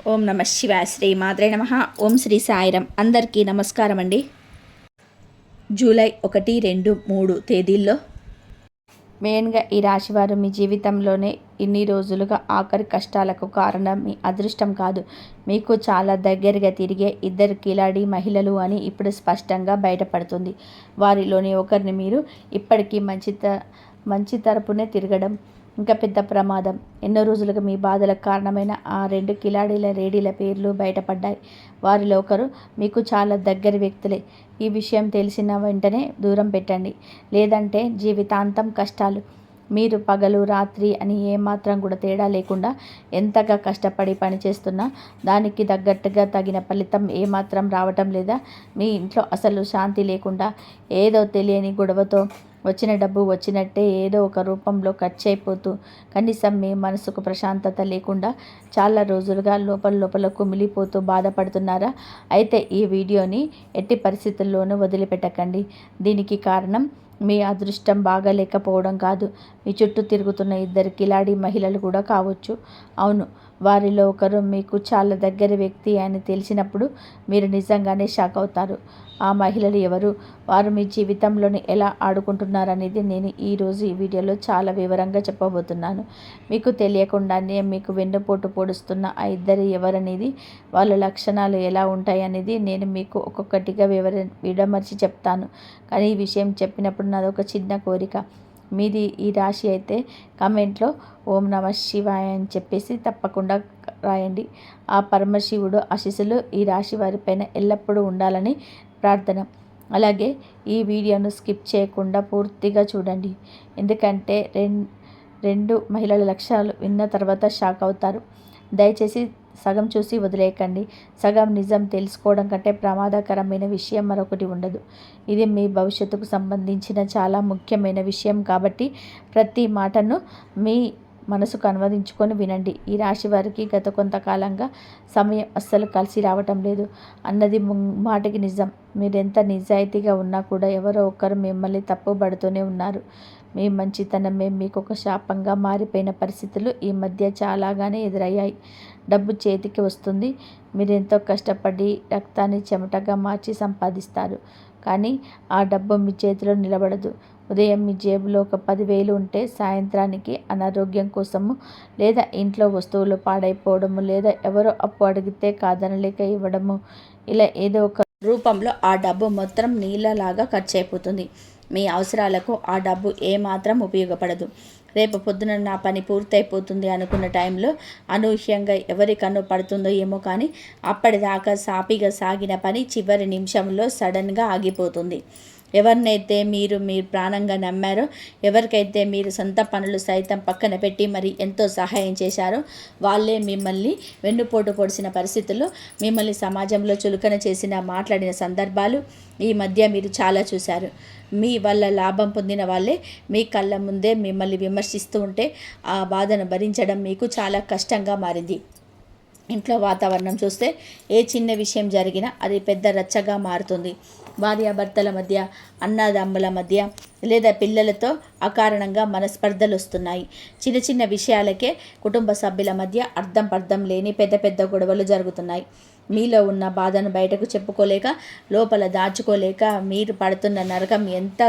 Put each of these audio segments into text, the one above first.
ఓం నమ శివాయ. శ్రీ మాత్రే నమ. ఓం శ్రీ సాయిరం. అందరికీ నమస్కారం అండి. జూలై 1, 2, 3 తేదీల్లో మెయిన్గా ఈ రాశివారు మీ జీవితంలోనే ఇన్ని రోజులుగా ఆఖరి కష్టాలకు కారణం మీ అదృష్టం కాదు, మీకు చాలా దగ్గరగా తిరిగే ఇద్దరు కిలాడి మహిళలు అని ఇప్పుడు స్పష్టంగా బయటపడుతుంది. వారిలోని ఒకరిని మీరు ఇప్పటికీ మంచి తరపునే తిరగడం ఇంకా పెద్ద ప్రమాదం. ఎన్నో రోజులుగా మీ బాధలకు కారణమైన ఆ 2 కిలాడీల రేడీల పేర్లు బయటపడ్డాయి. వారిలో ఒకరు మీకు చాలా దగ్గరి వ్యక్తులే. ఈ విషయం తెలిసిన వెంటనే దూరం పెట్టండి, లేదంటే జీవితాంతం కష్టాలు. మీరు పగలు రాత్రి అని ఏమాత్రం కూడా తేడా లేకుండా ఎంతగా కష్టపడి పనిచేస్తున్నా దానికి తగ్గట్టుగా తగిన ఫలితం ఏమాత్రం రావటం లేదా? మీ ఇంట్లో అసలు శాంతి లేకుండా ఏదో తెలియని గొడవతో వచ్చిన డబ్బు వచ్చినట్టే ఏదో ఒక రూపంలో ఖర్చు అయిపోతూ కనీసం మీ మనసుకు ప్రశాంతత లేకుండా చాలా రోజులుగా లోపల కుమిలిపోతూ బాధపడుతున్నారా? అయితే ఈ వీడియోని ఎట్టి పరిస్థితుల్లోనూ వదిలిపెట్టకండి. దీనికి కారణం మీ అదృష్టం బాగాలేకపోవడం కాదు, మీ చుట్టూ తిరుగుతున్న ఇద్దరు కిలాడి మహిళలు కూడా కావచ్చు. అవును, వారిలో ఒకరు మీకు చాలా దగ్గర వ్యక్తి అని తెలిసినప్పుడు మీరు నిజంగానే షాక్ అవుతారు. ఆ మహిళలు ఎవరు, వారు మీ జీవితంలోని ఎలా ఆడుకుంటున్నారనేది నేను ఈరోజు ఈ వీడియోలో చాలా వివరంగా చెప్పబోతున్నాను. మీకు తెలియకుండానే మీకు వెన్నుపోటు పొడుస్తున్న ఆ ఇద్దరు ఎవరనేది, వాళ్ళ లక్షణాలు ఎలా ఉంటాయి అనేది నేను మీకు ఒక్కొక్కటిగా విడమర్చి చెప్తాను. కానీ ఈ విషయం చెప్పినప్పుడు నాదొక చిన్న కోరిక. మీది ఈ రాశి అయితే కామెంట్లో ఓం నమ శివాయ అని చెప్పేసి తప్పకుండా రాయండి. ఆ పరమశివుడు ఆశీస్సులు ఈ రాశి వారిపైన ఎల్లప్పుడూ ఉండాలని ప్రార్థన. అలాగే ఈ వీడియోను స్కిప్ చేయకుండా పూర్తిగా చూడండి, ఎందుకంటే రెండు మహిళల లక్షణాలు విన్న తర్వాత షాక్ అవుతారు. దయచేసి సగం చూసి వదిలేయకండి. సగం నిజం తెలుసుకోవడం కంటే ప్రమాదకరమైన విషయం మరొకటి ఉండదు. ఇది మీ భవిష్యత్తుకు సంబంధించిన చాలా ముఖ్యమైన విషయం కాబట్టి ప్రతి మాటను మీ మనసుకు అనువదించుకొని వినండి. ఈ రాశి వారికి గత కొంతకాలంగా సమయం అస్సలు కలిసి రావటం లేదు అన్నది మాటకి నిజం. మీరెంత నిజాయితీగా ఉన్నా కూడా ఎవరో ఒకరు మిమ్మల్ని తప్పుపడుతూనే ఉన్నారు. మీ మంచితనమే మీకు ఒక శాపంగా మారిపోయిన పరిస్థితులు ఈ మధ్య చాలాగానే ఎదురయ్యాయి. డబ్బు చేతికి వస్తుంది, మీరెంతో కష్టపడి రక్తాన్ని చెమటగా మార్చి సంపాదిస్తారు. కానీ ఆ డబ్బు మీ చేతిలో నిలబడదు. ఉదయం మీ జేబులో ఒక 10,000 ఉంటే సాయంత్రానికి అనారోగ్యం కోసము, లేదా ఇంట్లో వస్తువులు పాడైపోవడము, లేదా ఎవరో అప్పు అడిగితే కాదనలేక ఇవ్వడము, ఇలా ఏదో ఒక రూపంలో ఆ డబ్బు మొత్తం నీళ్ళలాగా ఖర్చు అయిపోతుంది. మీ అవసరాలకు ఆ డబ్బు ఏమాత్రం ఉపయోగపడదు. రేపు పొద్దున నా పని పూర్తయిపోతుంది అనుకున్న టైంలో అనూహ్యంగా ఎవరి కన్ను పడుతుందో ఏమో కానీ అప్పటిదాకా సాపిగా సాగిన పని చివరి నిమిషంలో సడన్గా ఆగిపోతుంది. ఎవరినైతే మీరు ప్రాణంగా నమ్మారో, ఎవరికైతే మీరు సొంత పనులు సైతం పక్కన పెట్టి మరి ఎంతో సహాయం చేశారో వాళ్ళే మిమ్మల్ని వెన్నుపోటు పొడిచిన పరిస్థితుల్లో, మిమ్మల్ని సమాజంలో చులకన మాట్లాడిన సందర్భాలు ఈ మధ్య మీరు చాలా చూశారు. మీ వల్ల లాభం పొందిన వాళ్ళే మీ కళ్ళ ముందే మిమ్మల్ని విమర్శిస్తూ ఉంటే ఆ బాధను భరించడం మీకు చాలా కష్టంగా మారింది. ఇంట్లో వాతావరణం చూస్తే ఏ చిన్న విషయం జరిగినా అది పెద్ద రచ్చగా మారుతుంది. భార్యాభర్తల మధ్య, అన్నదమ్ముల మధ్య, లేదా పిల్లలతో అకారణంగా మనస్పర్ధలు వస్తున్నాయి. చిన్న విషయాలకే కుటుంబ సభ్యుల మధ్య అర్థం లేని పెద్ద గొడవలు జరుగుతున్నాయి. మీలో ఉన్న బాధను బయటకు చెప్పుకోలేక, లోపల దాచుకోలేక మీరు పడుతున్న నరకం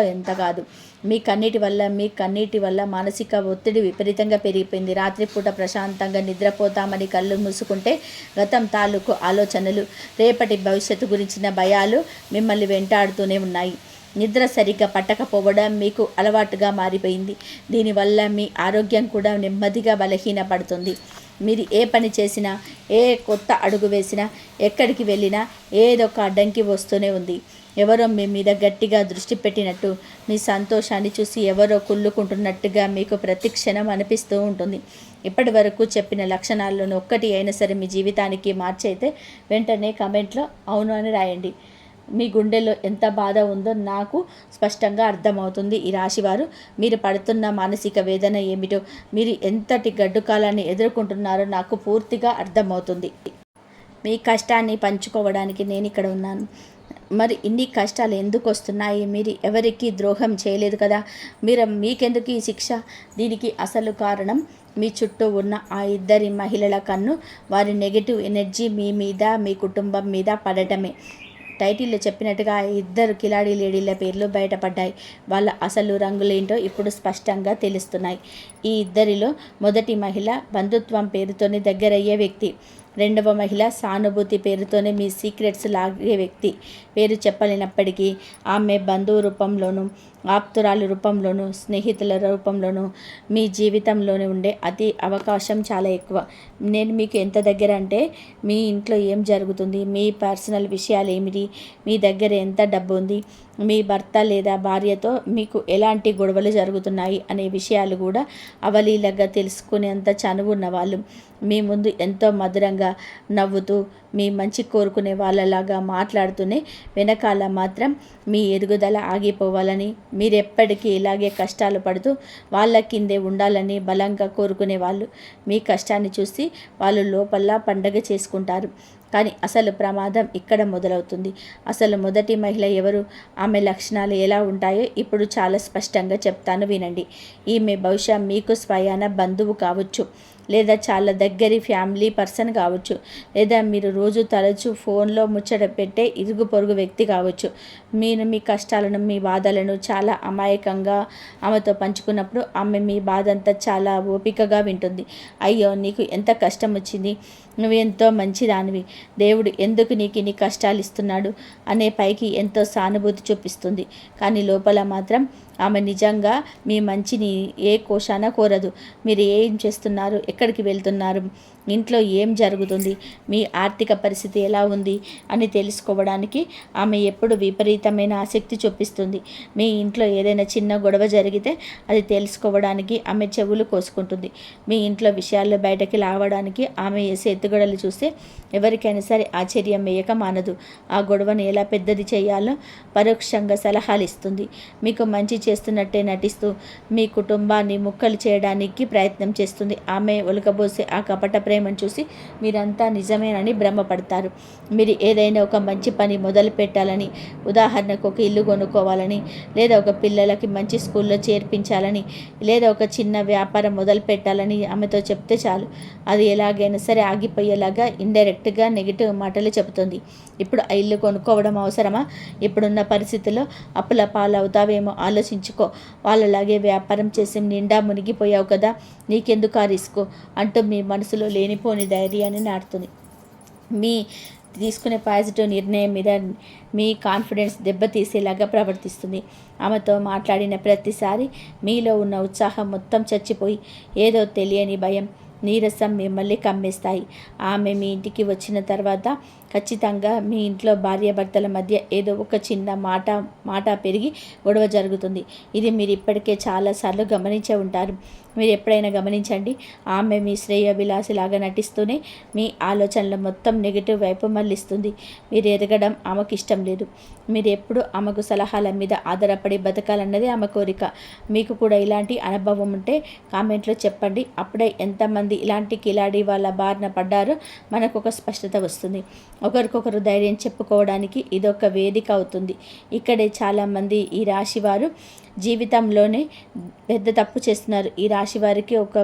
ఎంత కాదు. మీ కన్నీటి వల్ల మానసిక ఒత్తిడి విపరీతంగా పెరిగిపోయింది. రాత్రిపూట ప్రశాంతంగా నిద్రపోతామని కళ్ళు మూసుకుంటే గతం తాలూకు ఆలోచనలు, రేపటి భవిష్యత్తు గురించిన భయాలు మిమ్మల్ని వెంటాడుతూనే ఉన్నాయి. నిద్ర సరిగ్గా పట్టకపోవడం మీకు అలవాటుగా మారిపోయింది. దీనివల్ల మీ ఆరోగ్యం కూడా నెమ్మదిగా బలహీనపడుతుంది. మీరు ఏ పని చేసినా, ఏ కొత్త అడుగు వేసినా, ఎక్కడికి వెళ్ళినా ఏదో ఒక అడ్డంకి వస్తూనే ఉంది. ఎవరో మీ మీద గట్టిగా దృష్టి పెట్టినట్టు, మీ సంతోషాన్ని చూసి ఎవరో కుళ్ళుకుంటున్నట్టుగా మీకు ప్రతి క్షణం అనిపిస్తూ ఉంటుంది. ఇప్పటి వరకు చెప్పిన లక్షణాల్లోనూ ఒక్కటి అయినా సరే మీ జీవితానికి మార్చైతే వెంటనే కమెంట్లో అవును అని రాయండి. మీ గుండెలో ఎంత బాధ ఉందో నాకు స్పష్టంగా అర్థమవుతుంది. ఈ రాశివారు మీరు పడుతున్న మానసిక వేదన ఏమిటో, మీరు ఎంతటి గడ్డు కాలాన్ని ఎదుర్కొంటున్నారో నాకు పూర్తిగా అర్థమవుతుంది. మీ కష్టాన్ని పంచుకోవడానికి నేను ఇక్కడ ఉన్నాను. మరి ఇన్ని కష్టాలు ఎందుకు వస్తున్నాయి? మీరు ఎవరికి ద్రోహం చేయలేదు కదా, మీకెందుకు ఈ శిక్ష? దీనికి అసలు కారణం మీ చుట్టూ ఉన్న ఆ ఇద్దరి మహిళల కన్ను వారి నెగిటివ్ ఎనర్జీ మీ మీద, మీ కుటుంబం మీద పడటమే. టైటిల్లో చెప్పినట్టుగా ఆ ఇద్దరు కిలాడీ లేడీల పేర్లు బయటపడ్డాయి. వాళ్ళ అసలు రంగులేంటో ఇప్పుడు స్పష్టంగా తెలుస్తున్నాయి. ఈ ఇద్దరిలో మొదటి మహిళ బంధుత్వం పేరుతోనే దగ్గరయ్యే వ్యక్తి. రెండవ మహిళ సానుభూతి పేరుతోనే మీ సీక్రెట్స్ లాగే వ్యక్తి. పేరు చెప్పలేనప్పటికీ ఆమె బంధువు రూపంలోనూ, ఆప్తురాలు రూపంలోనూ, స్నేహితుల రూపంలోనూ మీ జీవితంలోనే ఉండే అతి అవకాశం చాలా ఎక్కువ. నేను మీకు ఎంత దగ్గర అంటే, మీ ఇంట్లో ఏం జరుగుతుంది, మీ పర్సనల్ విషయాలు ఏమిటి, మీ దగ్గర ఎంత డబ్బు ఉంది, మీ భర్త లేదా భార్యతో మీకు ఎలాంటి గొడవలు జరుగుతున్నాయి అనే విషయాలు కూడా అవలీలగా తెలుసుకునేంత చనువు ఉన్నవాళ్ళు. మీ ముందు ఎంతో మధురంగా నవ్వుతూ మీ మంచి కోరుకునే వాళ్ళలాగా మాట్లాడుతూనే వెనకాల మాత్రం మీ ఎదుగుదల ఆగిపోవాలని, మీరెప్పటికీ ఇలాగే కష్టాలు పడుతూ వాళ్ళ కిందే ఉండాలని బలంగా కోరుకునే వాళ్ళు. మీ కష్టాన్ని చూసి వాళ్ళు లోపల పండగ చేసుకుంటారు. కానీ అసలు ప్రమాదం ఇక్కడ మొదలవుతుంది. అసలు మొదటి మహిళ ఎవరు, ఆమె లక్షణాలు ఎలా ఉంటాయో ఇప్పుడు చాలా స్పష్టంగా చెప్తాను వినండి. ఈమె బహుశా మీకు స్వయాన బంధువు కావచ్చు, లేదా చాలా దగ్గరి ఫ్యామిలీ పర్సన్ కావచ్చు, లేదా మీరు రోజు తరచూ ఫోన్లో ముచ్చట పెట్టే ఇరుగు పొరుగు వ్యక్తి కావచ్చు. మీరు మీ కష్టాలను, మీ బాధలను చాలా అమాయకంగా ఆమెతో పంచుకున్నప్పుడు ఆమె మీ బాధంతా చాలా ఓపికగా వింటుంది. అయ్యో నీకు ఎంత కష్టం వచ్చింది, నువ్వు ఎంతో మంచిదానివి, దేవుడు ఎందుకు నీకు ఇన్ని కష్టాలు ఇస్తున్నాడు అనే పైకి ఎంతో సానుభూతి చూపిస్తుంది. కానీ లోపల మాత్రం ఆమె నిజంగా మీ మంచిని ఏ కోశాన కోరదు. మీరు ఏం చేస్తున్నారు, ఎక్కడికి వెళ్తున్నారు, ఇంట్లో ఏం జరుగుతుంది, మీ ఆర్థిక పరిస్థితి ఎలా ఉంది అని తెలుసుకోవడానికి ఆమె ఎప్పుడు విపరీతమైన ఆసక్తి చూపిస్తుంది. మీ ఇంట్లో ఏదైనా చిన్న గొడవ జరిగితే అది తెలుసుకోవడానికి ఆమె చెవులు కోసుకుంటుంది. మీ ఇంట్లో విషయాలు బయటకి లావడానికి ఆమె వేసే ఎత్తుగడలు చూస్తే ఎవరికైనా సరే ఆశ్చర్యం వేయక మానదు. ఆ గొడవను ఎలా పెద్దది చేయాలో పరోక్షంగా సలహాలు ఇస్తుంది. మీకు మంచి చేస్తున్నట్టే నటిస్తూ మీ కుటుంబాన్ని ముక్కలు చేయడానికి ప్రయత్నం చేస్తుంది. ఆమె ఒలకబోసే ఆ కపట ప్రేమను చూసి మీరంతా నిజమేనని భ్రమపడతారు. మీరు ఏదైనా ఒక మంచి పని మొదలు పెట్టాలని, ఉదాహరణకు ఒక ఇల్లు కొనుక్కోవాలని, లేదా ఒక పిల్లలకి మంచి స్కూల్లో చేర్పించాలని, లేదా ఒక చిన్న వ్యాపారం మొదలు పెట్టాలని ఆమెతో చెప్తే చాలు, అది ఎలాగైనా సరే ఆగిపోయేలాగా ఇండైరెక్ట్గా నెగిటివ్ మాటలు చెబుతుంది. ఇప్పుడు ఆ ఇల్లు కొనుక్కోవడం అవసరమా, ఇప్పుడున్న పరిస్థితుల్లో అప్పుల పాలవుతావేమో ఆలోచించుకో, వాళ్ళలాగే వ్యాపారం చేసి నిండా మునిగిపోయావు కదా, నీకెందుకు ఆ రిస్క్ అంటూ మీ మనసులో లేనిపోని ధైర్యాన్ని నాటుతుంది. మీ తీసుకునే పాజిటివ్ నిర్ణయం మీద మీ కాన్ఫిడెన్స్ దెబ్బతీసేలాగా ప్రవర్తిస్తుంది. ఆమెతో మాట్లాడిన ప్రతిసారి మీలో ఉన్న ఉత్సాహం మొత్తం చచ్చిపోయి ఏదో తెలియని భయం, నీరసం మిమ్మల్ని కమ్మేస్తాయి. ఆమె మీ ఇంటికి వచ్చిన తర్వాత ఖచ్చితంగా మీ ఇంట్లో భార్యాభర్తల మధ్య ఏదో ఒక చిన్న మాట పెరిగి గొడవ జరుగుతుంది. ఇది మీరు ఇప్పటికే చాలాసార్లు గమనించే ఉంటారు. మీరు ఎప్పుడైనా గమనించండి, ఆమె మీ శ్రేయోభిలాషిలాగా నటిస్తూనే మీ ఆలోచనలు మొత్తం నెగిటివ్ వైపు మళ్ళిస్తుంది. మీరు ఎదగడం ఆమెకు ఇష్టం లేదు. మీరు ఎప్పుడు ఆమెకు సలహాల మీద ఆధారపడి బతకాలన్నది ఆమె కోరిక. మీకు కూడా ఇలాంటి అనుభవం ఉంటే కామెంట్లో చెప్పండి. అప్పుడే ఎంతమంది ఇలాంటి కిలాడి వాళ్ళ బారిన పడ్డారో మనకు ఒక స్పష్టత వస్తుంది. ఒకరికొకరు ధైర్యం చెప్పుకోవడానికి ఇదొక వేదిక అవుతుంది. ఇక్కడే చాలామంది ఈ రాశి వారు జీవితంలోనే పెద్ద తప్పు చేస్తున్నారు. ఈ రాశి వారికి ఒక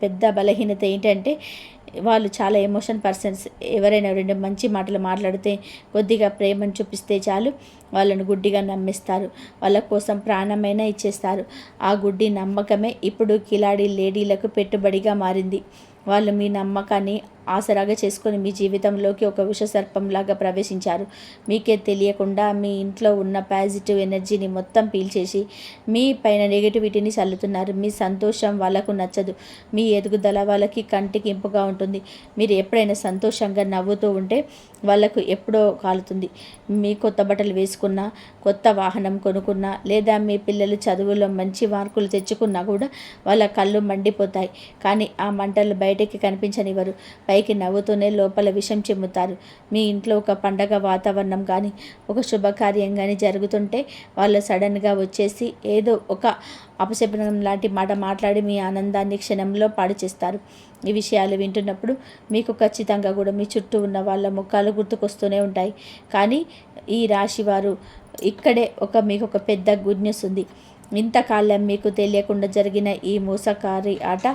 పెద్ద బలహీనత ఏంటంటే, వాళ్ళు చాలా ఎమోషన్ పర్సన్స్. ఎవరైనా రెండు మంచి మాటలు మాట్లాడితే, కొద్దిగా ప్రేమను చూపిస్తే చాలు వాళ్ళను గుడ్డిగా నమ్మేస్తారు. వాళ్ళ కోసం ప్రాణమైనా ఇచ్చేస్తారు. ఆ గుడ్డి నమ్మకమే ఇప్పుడు కిలాడి లేడీలకు పెట్టుబడిగా మారింది. వాళ్ళు మీ నమ్మకాన్ని ఆసరాగా చేసుకొని మీ జీవితంలోకి ఒక విషసర్పంలాగా ప్రవేశించారు. మీకే తెలియకుండా మీ ఇంట్లో ఉన్న పాజిటివ్ ఎనర్జీని మొత్తం పీల్చేసి మీ పైన నెగిటివిటీని చల్లుతున్నారు. మీ సంతోషం వాళ్ళకు నచ్చదు. మీ ఎదుగుదల వాళ్ళకి కంటికి ఇంపుగా ఉంటుంది. మీరు ఎప్పుడైనా సంతోషంగా నవ్వుతూ ఉంటే వాళ్ళకు ఎప్పుడో కాలుతుంది. మీ కొత్త బట్టలు వేసుకున్నా, కొత్త వాహనం కొనుక్కున్నా, లేదా మీ పిల్లలు చదువులో మంచి మార్కులు తెచ్చుకున్నా కూడా వాళ్ళ కళ్ళు మండిపోతాయి. కానీ ఆ మంటలు బయటికి కనిపించనివ్వరు. పైకి నవ్వుతూనే లోపల విషం చిమ్ముతారు. మీ ఇంట్లో ఒక పండగ వాతావరణం కానీ, ఒక శుభకార్యం కానీ జరుగుతుంటే వాళ్ళు సడన్గా వచ్చేసి ఏదో ఒక అపశకునం లాంటి మాట మాట్లాడి మీ ఆనందాన్ని క్షణంలో పాడు చేస్తారు. ఈ విషయాలు వింటున్నప్పుడు మీకు ఖచ్చితంగా కూడా మీ చుట్టూ ఉన్న వాళ్ళ ముఖాలు గుర్తుకొస్తూనే ఉంటాయి. కానీ ఈ రాశి వారు ఇక్కడే మీకు ఒక పెద్ద గుడ్ న్యూస్ ఉంది. ఇంతకాలం మీకు తెలియకుండా జరిగిన ఈ మోసకారి ఆట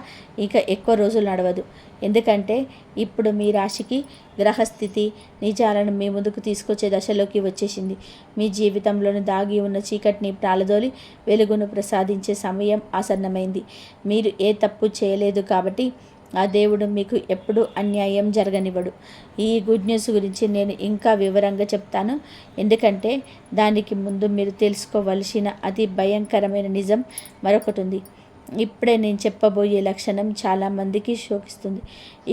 ఇక ఎక్కువ రోజులు నడవదు. ఎందుకంటే ఇప్పుడు మీ రాశికి గ్రహస్థితి నిజాలను మీ ముందుకు తీసుకొచ్చే దశలోకి వచ్చేసింది. మీ జీవితంలోని దాగి ఉన్న చీకటిని ప్రాలదోలి వెలుగును ప్రసాదించే సమయం ఆసన్నమైంది. మీరు ఏ తప్పు చేయలేదు కాబట్టి ఆ దేవుడు మీకు ఎప్పుడూ అన్యాయం జరగనివ్వడు. ఈ గుడ్ న్యూస్ గురించి నేను ఇంకా వివరంగా చెప్తాను. ఎందుకంటే దానికి ముందు మీరు తెలుసుకోవలసిన అతి భయంకరమైన నిజం మరొకటి ఉంది. ఇప్పుడే నేను చెప్పబోయే లక్షణం చాలామందికి శోకిస్తుంది.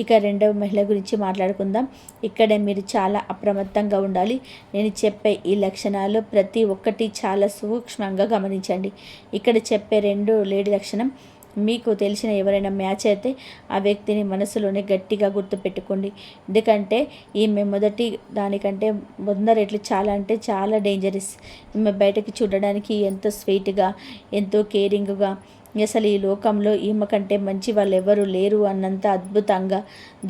ఇక రెండవ మహిళ గురించి మాట్లాడుకుందాం. ఇక్కడే మీరు చాలా అప్రమత్తంగా ఉండాలి. నేను చెప్పే ఈ లక్షణాలు ప్రతి ఒక్కటి చాలా సూక్ష్మంగా గమనించండి. ఇక్కడ చెప్పే రెండు లేడీ లక్షణం మీకు తెలిసిన ఎవరైనా మ్యాచ్ అయితే ఆ వ్యక్తిని మనసులోనే గట్టిగా గుర్తుపెట్టుకోండి. ఎందుకంటే ఈమె మొదటి దానికంటే 100 రెట్లు చాలా అంటే చాలా డేంజరస్. ఈమె బయటకి చూడడానికి ఎంతో స్వీట్గా, ఎంతో కేరింగ్గా, అసలు ఈ లోకంలో ఈమె కంటే మంచి వాళ్ళు ఎవరు లేరు అన్నంత అద్భుతంగా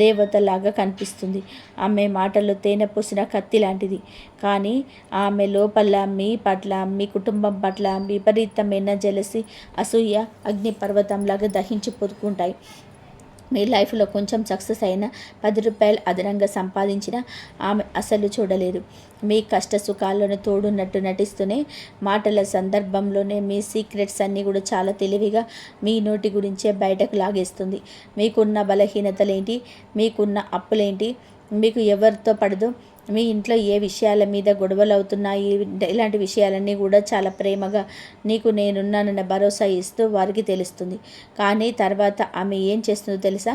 దేవతలాగా కనిపిస్తుంది. ఆమె మాటల్లో తేనె పూసిన కత్తి లాంటిది. కానీ ఆమె లోపల మీ పట్ల, మీ కుటుంబం పట్ల విపరీతమైన జలసి, అసూయ అగ్నిపర్వతంలాగా దహించి పొదుకుంటాయి. మీ లైఫ్లో కొంచెం సక్సెస్ అయినా, 10 రూపాయలు అదనంగా సంపాదించిన ఆమె అసలు చూడలేదు. మీ కష్ట సుఖాలను తోడున్నట్టు నటిస్తూనే మాటల సందర్భంలోనే మీ సీక్రెట్స్ అన్నీ కూడా చాలా తెలివిగా మీ నోటి గురించే బయటకు లాగేస్తుంది. మీకున్న బలహీనతలేంటి, మీకున్న అప్పులేంటి, మీకు ఎవరితో పడదు, మీ ఇంట్లో ఏ విషయాల మీద గొడవలు అవుతున్నాయి, ఇలాంటి విషయాలన్నీ కూడా చాలా ప్రేమగా నీకు నేనున్నానన్న భరోసా ఇస్తూ వారికి తెలుస్తుంది. కానీ తర్వాత ఆమె ఏం చేస్తుందో తెలుసా?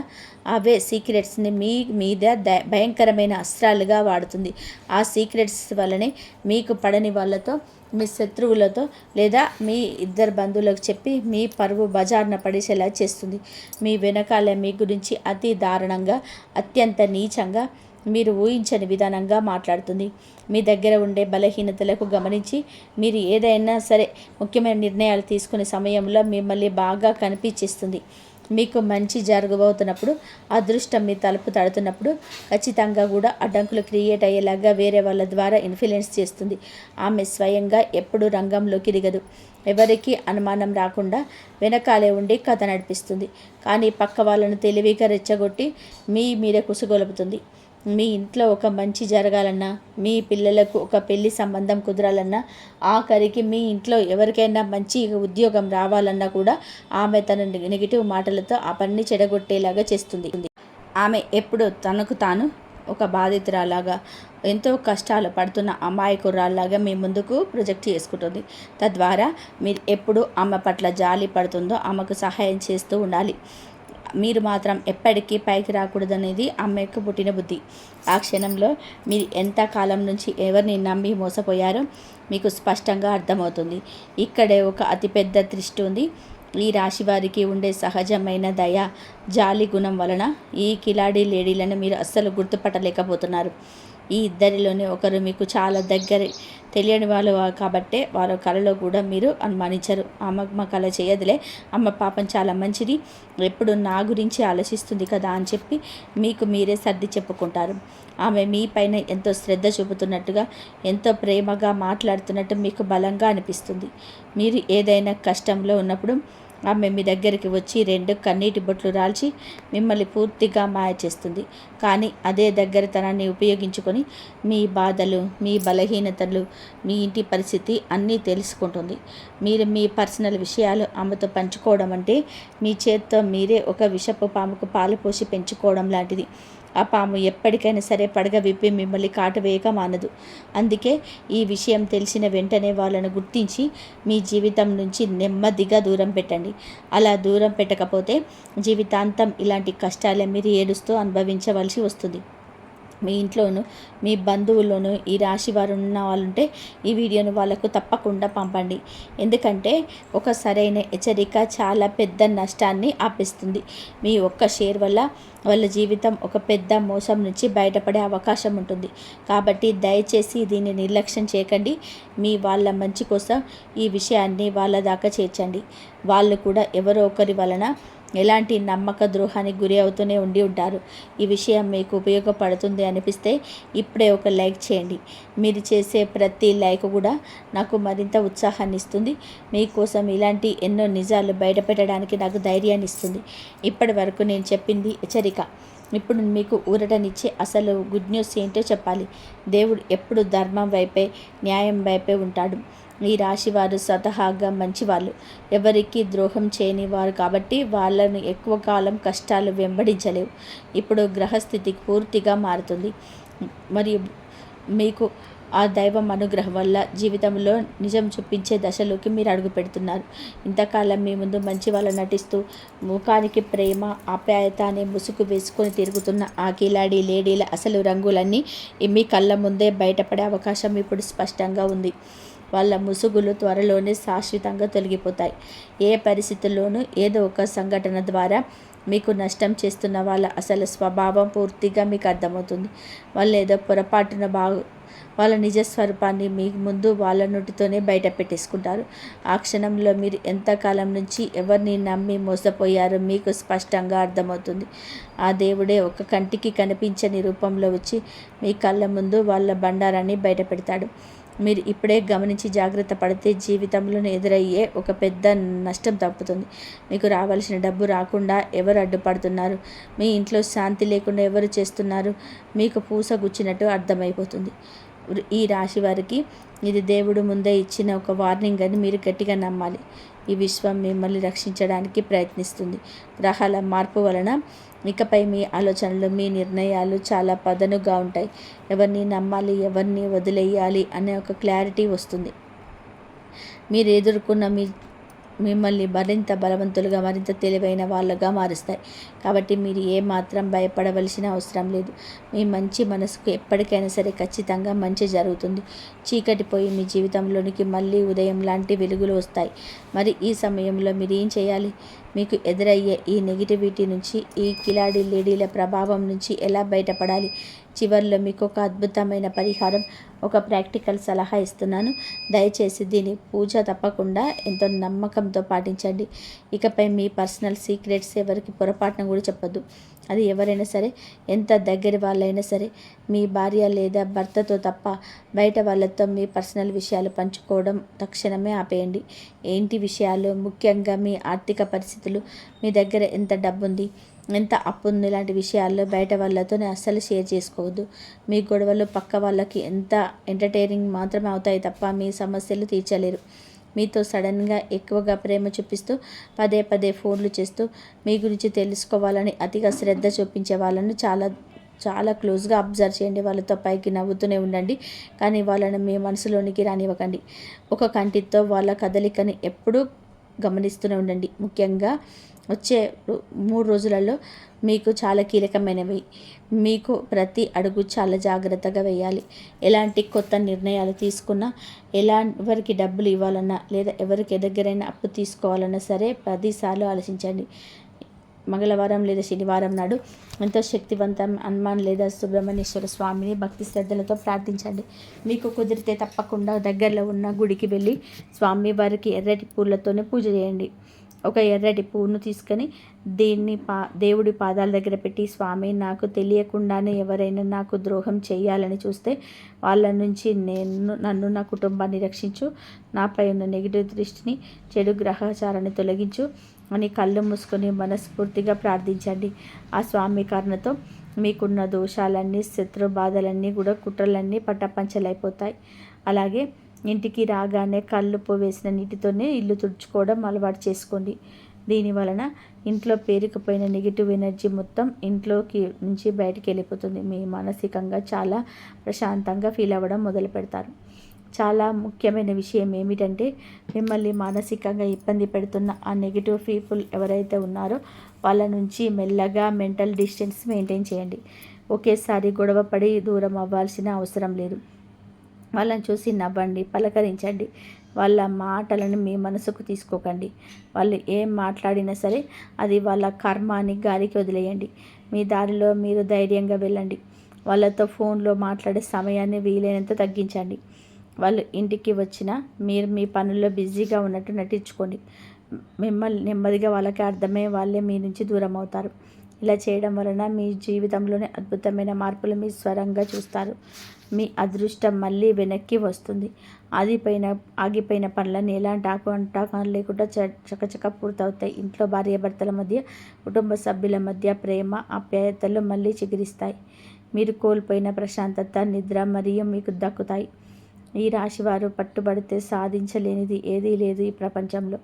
అవే సీక్రెట్స్ని మీ మీద భయంకరమైన అస్త్రాలుగా వాడుతుంది. ఆ సీక్రెట్స్ వల్లనే మీకు పడని వాళ్ళతో, మీ శత్రువులతో లేదా మీ ఇద్దరు బంధువులకు చెప్పి మీ పరువు బజార్న పడేసేలా చేస్తుంది. మీ వెనకాల మీ గురించి అతి దారుణంగా, అత్యంత నీచంగా, మీరు ఊహించని విధానంగా మాట్లాడుతుంది. మీ దగ్గర ఉండే బలహీనతలకు గమనించి మీరు ఏదైనా సరే ముఖ్యమైన నిర్ణయాలు తీసుకునే సమయంలో మిమ్మల్ని బాగా కనిపించేస్తుంది. మీకు మంచి జరగబోతున్నప్పుడు, అదృష్టం మీ తలుపు తడుతున్నప్పుడు ఖచ్చితంగా కూడా అడ్డంకులు క్రియేట్ అయ్యేలాగా వేరే వాళ్ళ ద్వారా ఇన్ఫ్లుయెన్స్ చేస్తుంది. ఆమె స్వయంగా ఎప్పుడు రంగంలోకి దిగదు. ఎవరికి అనుమానం రాకుండా వెనకాలే ఉండి కథ నడిపిస్తుంది. కానీ పక్క వాళ్ళను తెలివిగా రెచ్చగొట్టి మీ మీద కుసుగొలుపుతుంది. మీ ఇంట్లో ఒక మంచి జరగాలన్నా, మీ పిల్లలకు ఒక పెళ్లి సంబంధం కుదరాలన్నా, ఆఖరికి మీ ఇంట్లో ఎవరికైనా మంచి ఉద్యోగం రావాలన్నా కూడా ఆమె తన నెగిటివ్ మాటలతో ఆ పనిని చెడగొట్టేలాగా చేస్తుంది. ఆమె ఎప్పుడు తనకు తాను ఒక బాధితురాలాగా, ఎంతో కష్టాలు పడుతున్న అమాయకురాల్లాగా మీ ముందుకు ప్రొజెక్ట్ చేసుకుంటుంది. తద్వారా మీరు ఎప్పుడు ఆమె పట్ల జాలి పడుతుందో ఆమెకు సహాయం చేస్తూ ఉండాలి. మీరు మాత్రం ఎప్పటికీ పైకి రాకూడదనేది ఆమెకు పుట్టిన బుద్ధి. ఆ క్షణంలో మీరు ఎంత కాలం నుంచి ఎవరిని నమ్మి మోసపోయారో మీకు స్పష్టంగా అర్థమవుతుంది. ఇక్కడే ఒక అతిపెద్ద దృష్టి ఉంది. ఈ రాశి వారికి ఉండే సహజమైన దయ, జాలి గుణం వలన ఈ కిలాడి లేడీలను మీరు అస్సలు గుర్తుపట్టలేకపోతున్నారు. ఈ ఇద్దరిలోనే ఒకరు మీకు చాలా దగ్గర, తెలియని వాళ్ళు కాబట్టే వారు కళలో కూడా మీరు అనుమానించరు. అమ్మ కళ చేయదులే, అమ్మ పాపం చాలా మంచిది, ఎప్పుడు నా గురించి ఆలోచిస్తుంది కదా అని చెప్పి మీకు మీరే సర్ది చెప్పుకుంటారు. ఆమె మీ పైన ఎంతో శ్రద్ధ చూపుతున్నట్టుగా, ఎంతో ప్రేమగా మాట్లాడుతున్నట్టు మీకు బలంగా అనిపిస్తుంది. మీరు ఏదైనా కష్టంలో ఉన్నప్పుడు ఆమె మీ దగ్గరికి వచ్చి 2 కన్నీటి బొట్లు రాల్చి మిమ్మల్ని పూర్తిగా మాయ చేస్తుంది. కానీ అదే దగ్గరతనాన్ని ఉపయోగించుకొని మీ బాధలు, మీ బలహీనతలు, మీ ఇంటి పరిస్థితి అన్నీ తెలుసుకుంటుంది. మీరు మీ పర్సనల్ విషయాలు ఆమెతో పంచుకోవడం అంటే మీ చేత్తో మీరే ఒక విషపు పాముకు పాలు పోసి పెంచుకోవడం లాంటిది. ఆ పాము ఎప్పటికైనా సరే పడగ విప్పి మిమ్మల్ని కాటువేయక మానదు. అందుకే ఈ విషయం తెలిసిన వెంటనే వాళ్ళను గుర్తించి మీ జీవితం నుంచి నెమ్మదిగా దూరం పెట్టండి. అలా దూరం పెట్టకపోతే జీవితాంతం ఇలాంటి కష్టాలే మీరు ఏడుస్తూ అనుభవించవలసి వస్తుంది. మీ ఇంట్లోనూ, మీ బంధువుల్లోనూ ఈ రాశి వారు ఉన్న వాళ్ళుంటే ఈ వీడియోను వాళ్ళకు తప్పకుండా పంపండి. ఎందుకంటే ఒక సరైన హెచ్చరిక చాలా పెద్ద నష్టాన్ని ఆపిస్తుంది. మీ ఒక్క షేర్ వల్ల వాళ్ళ జీవితం ఒక పెద్ద మోసం నుంచి బయటపడే అవకాశం ఉంటుంది. కాబట్టి దయచేసి దీన్ని నిర్లక్ష్యం చేయకండి. మీ వాళ్ళ మంచి కోసం ఈ విషయాన్ని వాళ్ళ దాకా చేర్చండి. వాళ్ళు కూడా ఎవరో ఒకరి వలన ఎలాంటి నమ్మక ద్రోహానికి గురి అవుతూనే ఉంటారు. ఈ విషయం మీకు ఉపయోగపడుతుంది అనిపిస్తే ఇప్పుడే ఒక లైక్ చేయండి. మీరు చేసే ప్రతి లైక్ కూడా నాకు మరింత ఉత్సాహాన్ని ఇస్తుంది. మీకోసం ఇలాంటి ఎన్నో నిజాలు బయటపెట్టడానికి నాకు ధైర్యాన్ని ఇస్తుంది. ఇప్పటి వరకు నేను చెప్పింది హెచ్చరిక. ఇప్పుడు మీకు ఊరటనిచ్చే అసలు గుడ్ న్యూస్ ఏంటో చెప్పాలి. దేవుడు ఎప్పుడు ధర్మం వైపే, న్యాయం వైపే ఉంటాడు. ఈ రాశివారు స్వతహాగా మంచివాళ్ళు, ఎవరికి ద్రోహం చేయని వారు కాబట్టి వాళ్ళను ఎక్కువ కాలం కష్టాలు వెంబడించలేవు. ఇప్పుడు గ్రహస్థితి పూర్తిగా మారుతుంది. మరియు మీకు ఆ దైవం అనుగ్రహం వల్ల జీవితంలో నిజం చూపించే దశలోకి మీరు అడుగు పెడుతున్నారు. ఇంతకాలం మీ ముందు మంచి వాళ్ళు నటిస్తూ ముఖానికి ప్రేమ, ఆప్యాయత అనే ముసుగు వేసుకొని తిరుగుతున్న ఆ కిలాడి లేడీల అసలు రంగులన్నీ మీ కళ్ళ ముందే బయటపడే అవకాశం ఇప్పుడు స్పష్టంగా ఉంది. వాళ్ళ ముసుగులు త్వరలోనే శాశ్వతంగా తొలగిపోతాయి. ఏ పరిస్థితుల్లోనూ ఏదో ఒక సంఘటన ద్వారా మీకు నష్టం చేస్తున్న వాళ్ళ అసలు స్వభావం పూర్తిగా మీకు అర్థమవుతుంది. వాళ్ళు ఏదో పొరపాటున వాళ్ళ నిజస్వరూపాన్ని మీ ముందు వాళ్ళ నోటితోనే బయట పెట్టేసుకుంటారు. ఆ క్షణంలో మీరు ఎంతకాలం నుంచి ఎవరిని నమ్మి మోసపోయారో మీకు స్పష్టంగా అర్థమవుతుంది. ఆ దేవుడే ఒక కంటికి కనిపించని రూపంలో వచ్చి మీ కళ్ళ ముందు వాళ్ళ బండారాన్ని బయట పెడతాడు. మీరు ఇప్పుడే గమనించి జాగ్రత్త పడితే జీవితంలో ఎదురయ్యే ఒక పెద్ద నష్టం తప్పుతుంది. మీకు రావాల్సిన డబ్బు రాకుండా ఎవరు అడ్డుపడుతున్నారు, మీ ఇంట్లో శాంతి లేకుండా ఎవరు చేస్తున్నారు, మీకు పూసగుచ్చినట్టు అర్థమైపోతుంది. ఈ రాశి వారికి ఇది దేవుడు ముందే ఇచ్చిన ఒక వార్నింగ్ అని మీరు గట్టిగా నమ్మాలి. ఈ విశ్వం మిమ్మల్ని రక్షించడానికి ప్రయత్నిస్తుంది. గ్రహాల మార్పు వలన ఇకపై మీ ఆలోచనలు, మీ నిర్ణయాలు చాలా పదునుగా ఉంటాయి. ఎవరిని నమ్మాలి, ఎవరిని వదిలేయాలి అనే ఒక క్లారిటీ వస్తుంది. మీరు ఎదుర్కొన్న మిమ్మల్ని మరింత బలవంతులుగా, మరింత తెలివైన వాళ్ళగా మారుస్తాయి. కాబట్టి మీరు ఏమాత్రం భయపడవలసిన అవసరం లేదు. మీ మంచి మనసుకు ఎప్పటికైనా సరే ఖచ్చితంగా మంచి జరుగుతుంది. చీకటి పోయి మీ జీవితంలోనికి మళ్ళీ ఉదయం లాంటి వెలుగులు వస్తాయి. మరి ఈ సమయంలో మీరు ఏం చేయాలి? మీకు ఎదురయ్యే ఈ నెగిటివిటీ నుంచి, ఈ కిలాడి లేడీల ప్రభావం నుంచి ఎలా బయటపడాలి? చివరిలో మీకు ఒక అద్భుతమైన పరిహారం, ఒక ప్రాక్టికల్ సలహా ఇస్తున్నాను. దయచేసి దీని పూజ తప్పకుండా ఎంతో నమ్మకంతో పాటించండి. ఇకపై మీ పర్సనల్ సీక్రెట్స్ ఎవరికి పొరపాటున కూడా చెప్పొద్దు. అది ఎవరైనా సరే, ఎంత దగ్గర వాళ్ళైనా సరే, మీ భార్య లేదా భర్తతో తప్ప బయట వాళ్ళతో మీ పర్సనల్ విషయాలు పంచుకోవడం తక్షణమే ఆపేయండి. ఏంటి విషయాలు? ముఖ్యంగా మీ ఆర్థిక పరిస్థితులు, మీ దగ్గర ఎంత డబ్బు ఉంది, ఎంత అప్పు ఉంది, ఇలాంటి విషయాల్లో బయట వాళ్ళతో అస్సలు షేర్ చేసుకోవద్దు. మీ గొడవలు పక్క వాళ్ళకి ఎంత ఎంటర్టైనింగ్ మాత్రమే అవుతాయి తప్ప మీ సమస్యలు తీర్చలేరు. మీతో సడన్గా ఎక్కువగా ప్రేమ చూపిస్తూ పదే పదే ఫోన్లు చేస్తూ మీ గురించి తెలుసుకోవాలని అతిగా శ్రద్ధ చూపించే వాళ్ళను చాలా క్లోజ్గా అబ్జర్వ్ చేయండి. వాళ్ళతో పైకి నవ్వుతూనే ఉండండి, కానీ వాళ్ళని మీ మనసులోనికి రానివ్వకండి. ఒక కంటితో వాళ్ళ కదలికని ఎప్పుడూ గమనిస్తూనే ఉండండి. ముఖ్యంగా వచ్చే 3 రోజులలో మీకు చాలా కీలకమైనవి. మీకు ప్రతి అడుగు చాలా జాగ్రత్తగా వేయాలి. ఎలాంటి కొత్త నిర్ణయాలు తీసుకున్నా, ఎవరికి డబ్బులు ఇవ్వాలన్నా లేదా ఎవరికి దగ్గరైనా అప్పు తీసుకోవాలన్నా సరే 10 సార్లు ఆలోచించండి. మంగళవారం లేదా శనివారం నాడు ఎంతో శక్తివంతం హనుమాన్ లేదా సుబ్రహ్మణ్యేశ్వర స్వామిని భక్తి శ్రద్ధలతో ప్రార్థించండి. మీకు కుదిరితే తప్పకుండా దగ్గరలో ఉన్న గుడికి వెళ్ళి స్వామి వారికి ఎర్రటి పూలతోనే పూజ చేయండి. ఒక ఎర్రటి పువ్వును తీసుకొని దీన్ని దేవుడి పాదాల దగ్గర పెట్టి, స్వామి, నాకు తెలియకుండానే ఎవరైనా నాకు ద్రోహం చేయాలని చూస్తే వాళ్ళ నుంచి నన్ను నా కుటుంబాన్ని రక్షించు, నాపై ఉన్న నెగిటివ్ దృష్టిని, చెడు గ్రహచారాన్ని తొలగించు అని కళ్ళు మూసుకొని మనస్ఫూర్తిగా ప్రార్థించండి. ఆ స్వామి కారణతో మీకున్న దోషాలన్నీ, శత్రు బాధలన్నీ కూడా, కుట్రలన్నీ పట్టపంచలైపోతాయి. అలాగే ఇంటికి రాగానే కల్లుప్పు వేసిన నీటితోనే ఇల్లు తుడుచుకోవడం అలవాటు చేసుకోండి. దీని వలన ఇంట్లో పేరుకుపోయిన నెగిటివ్ ఎనర్జీ మొత్తం ఇంట్లోకి నుంచి బయటికి వెళ్ళిపోతుంది. మీ మానసికంగా చాలా ప్రశాంతంగా ఫీల్ అవ్వడం మొదలు పెడతారు. చాలా ముఖ్యమైన విషయం ఏమిటంటే, మిమ్మల్ని మానసికంగా ఇబ్బంది పెడుతున్న ఆ నెగిటివ్ పీపుల్ ఎవరైతే ఉన్నారో వాళ్ళ నుంచి మెల్లగా మెంటల్ డిస్టెన్స్ మెయింటైన్ చేయండి. ఒకేసారి గొడవపడి దూరం అవ్వాల్సిన అవసరం లేదు. వాళ్ళని చూసి నవ్వండి, పలకరించండి. వాళ్ళ మాటలను మీ మనసుకు తీసుకోకండి. వాళ్ళు ఏం మాట్లాడినా సరే అది వాళ్ళ కర్మ అని గాలికి వదిలేయండి. మీ దారిలో మీరు ధైర్యంగా వెళ్ళండి. వాళ్ళతో ఫోన్లో మాట్లాడే సమయాన్ని వీలైనంత తగ్గించండి. వాళ్ళు ఇంటికి వచ్చినా మీరు మీ పనుల్లో బిజీగా ఉన్నట్టు నటించుకోండి. మిమ్మల్ని నెమ్మదిగా వాళ్ళకి అర్థమయ్యే వాళ్ళే మీ నుంచి దూరం అవుతారు. ఇలా చేయడం వలన మీ జీవితంలోనే అద్భుతమైన మార్పులు మీ స్వరంగా చూస్తారు. మీ అదృష్టం మళ్ళీ వెనక్కి వస్తుంది. ఆగిపోయిన పనులన్నీ ఎలాంటి ఆటంకాలు లేకుండా చకచక పూర్తవుతాయి. ఇంట్లో భార్యాభర్తల మధ్య, కుటుంబ సభ్యుల మధ్య ప్రేమ ఆప్యాయతలు మళ్ళీ చిగురిస్తాయి. మీరు కోల్పోయిన ప్రశాంతత, నిద్ర మరియు మీకు దక్కుతాయి. ఈ రాశివారు పట్టుబడితే సాధించలేనిది ఏదీ లేదు ఈ ప్రపంచంలో.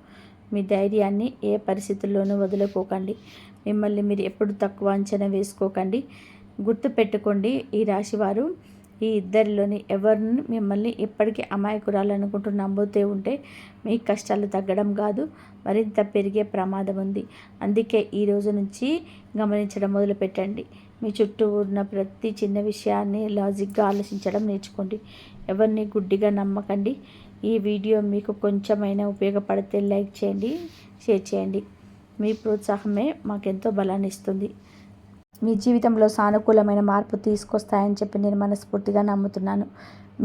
మీ ధైర్యాన్ని ఏ పరిస్థితుల్లోనూ వదులుకోకండి. మిమ్మల్ని మీరు ఎప్పుడు తక్కువ అంచనా వేసుకోకండి. గుర్తుపెట్టుకోండి, ఈ రాశివారు ఈ ఇద్దరిలోని ఎవరిని మిమ్మల్ని ఎప్పటికీ అమాయకురాలనుకుంటూ నమ్ముతూ ఉంటే మీ కష్టాలు తగ్గడం కాదు, మరింత పెరిగే ప్రమాదం ఉంది. అందుకే ఈ రోజు నుంచి గమనించడం మొదలుపెట్టండి. మీ చుట్టూ ఉన్న ప్రతి చిన్న విషయాన్ని లాజిక్గా ఆలోచించడం నేర్చుకోండి. ఎవరిని గుడ్డిగా నమ్మకండి. ఈ వీడియో మీకు కొంచెమైనా ఉపయోగపడితే లైక్ చేయండి, షేర్ చేయండి. మీ ప్రోత్సాహమే మాకెంతో బలాన్ని ఇస్తుంది. మీ జీవితంలో సానుకూలమైన మార్పు తీసుకొస్తాయని చెప్పి నేను మనస్ఫూర్తిగా నమ్ముతున్నాను.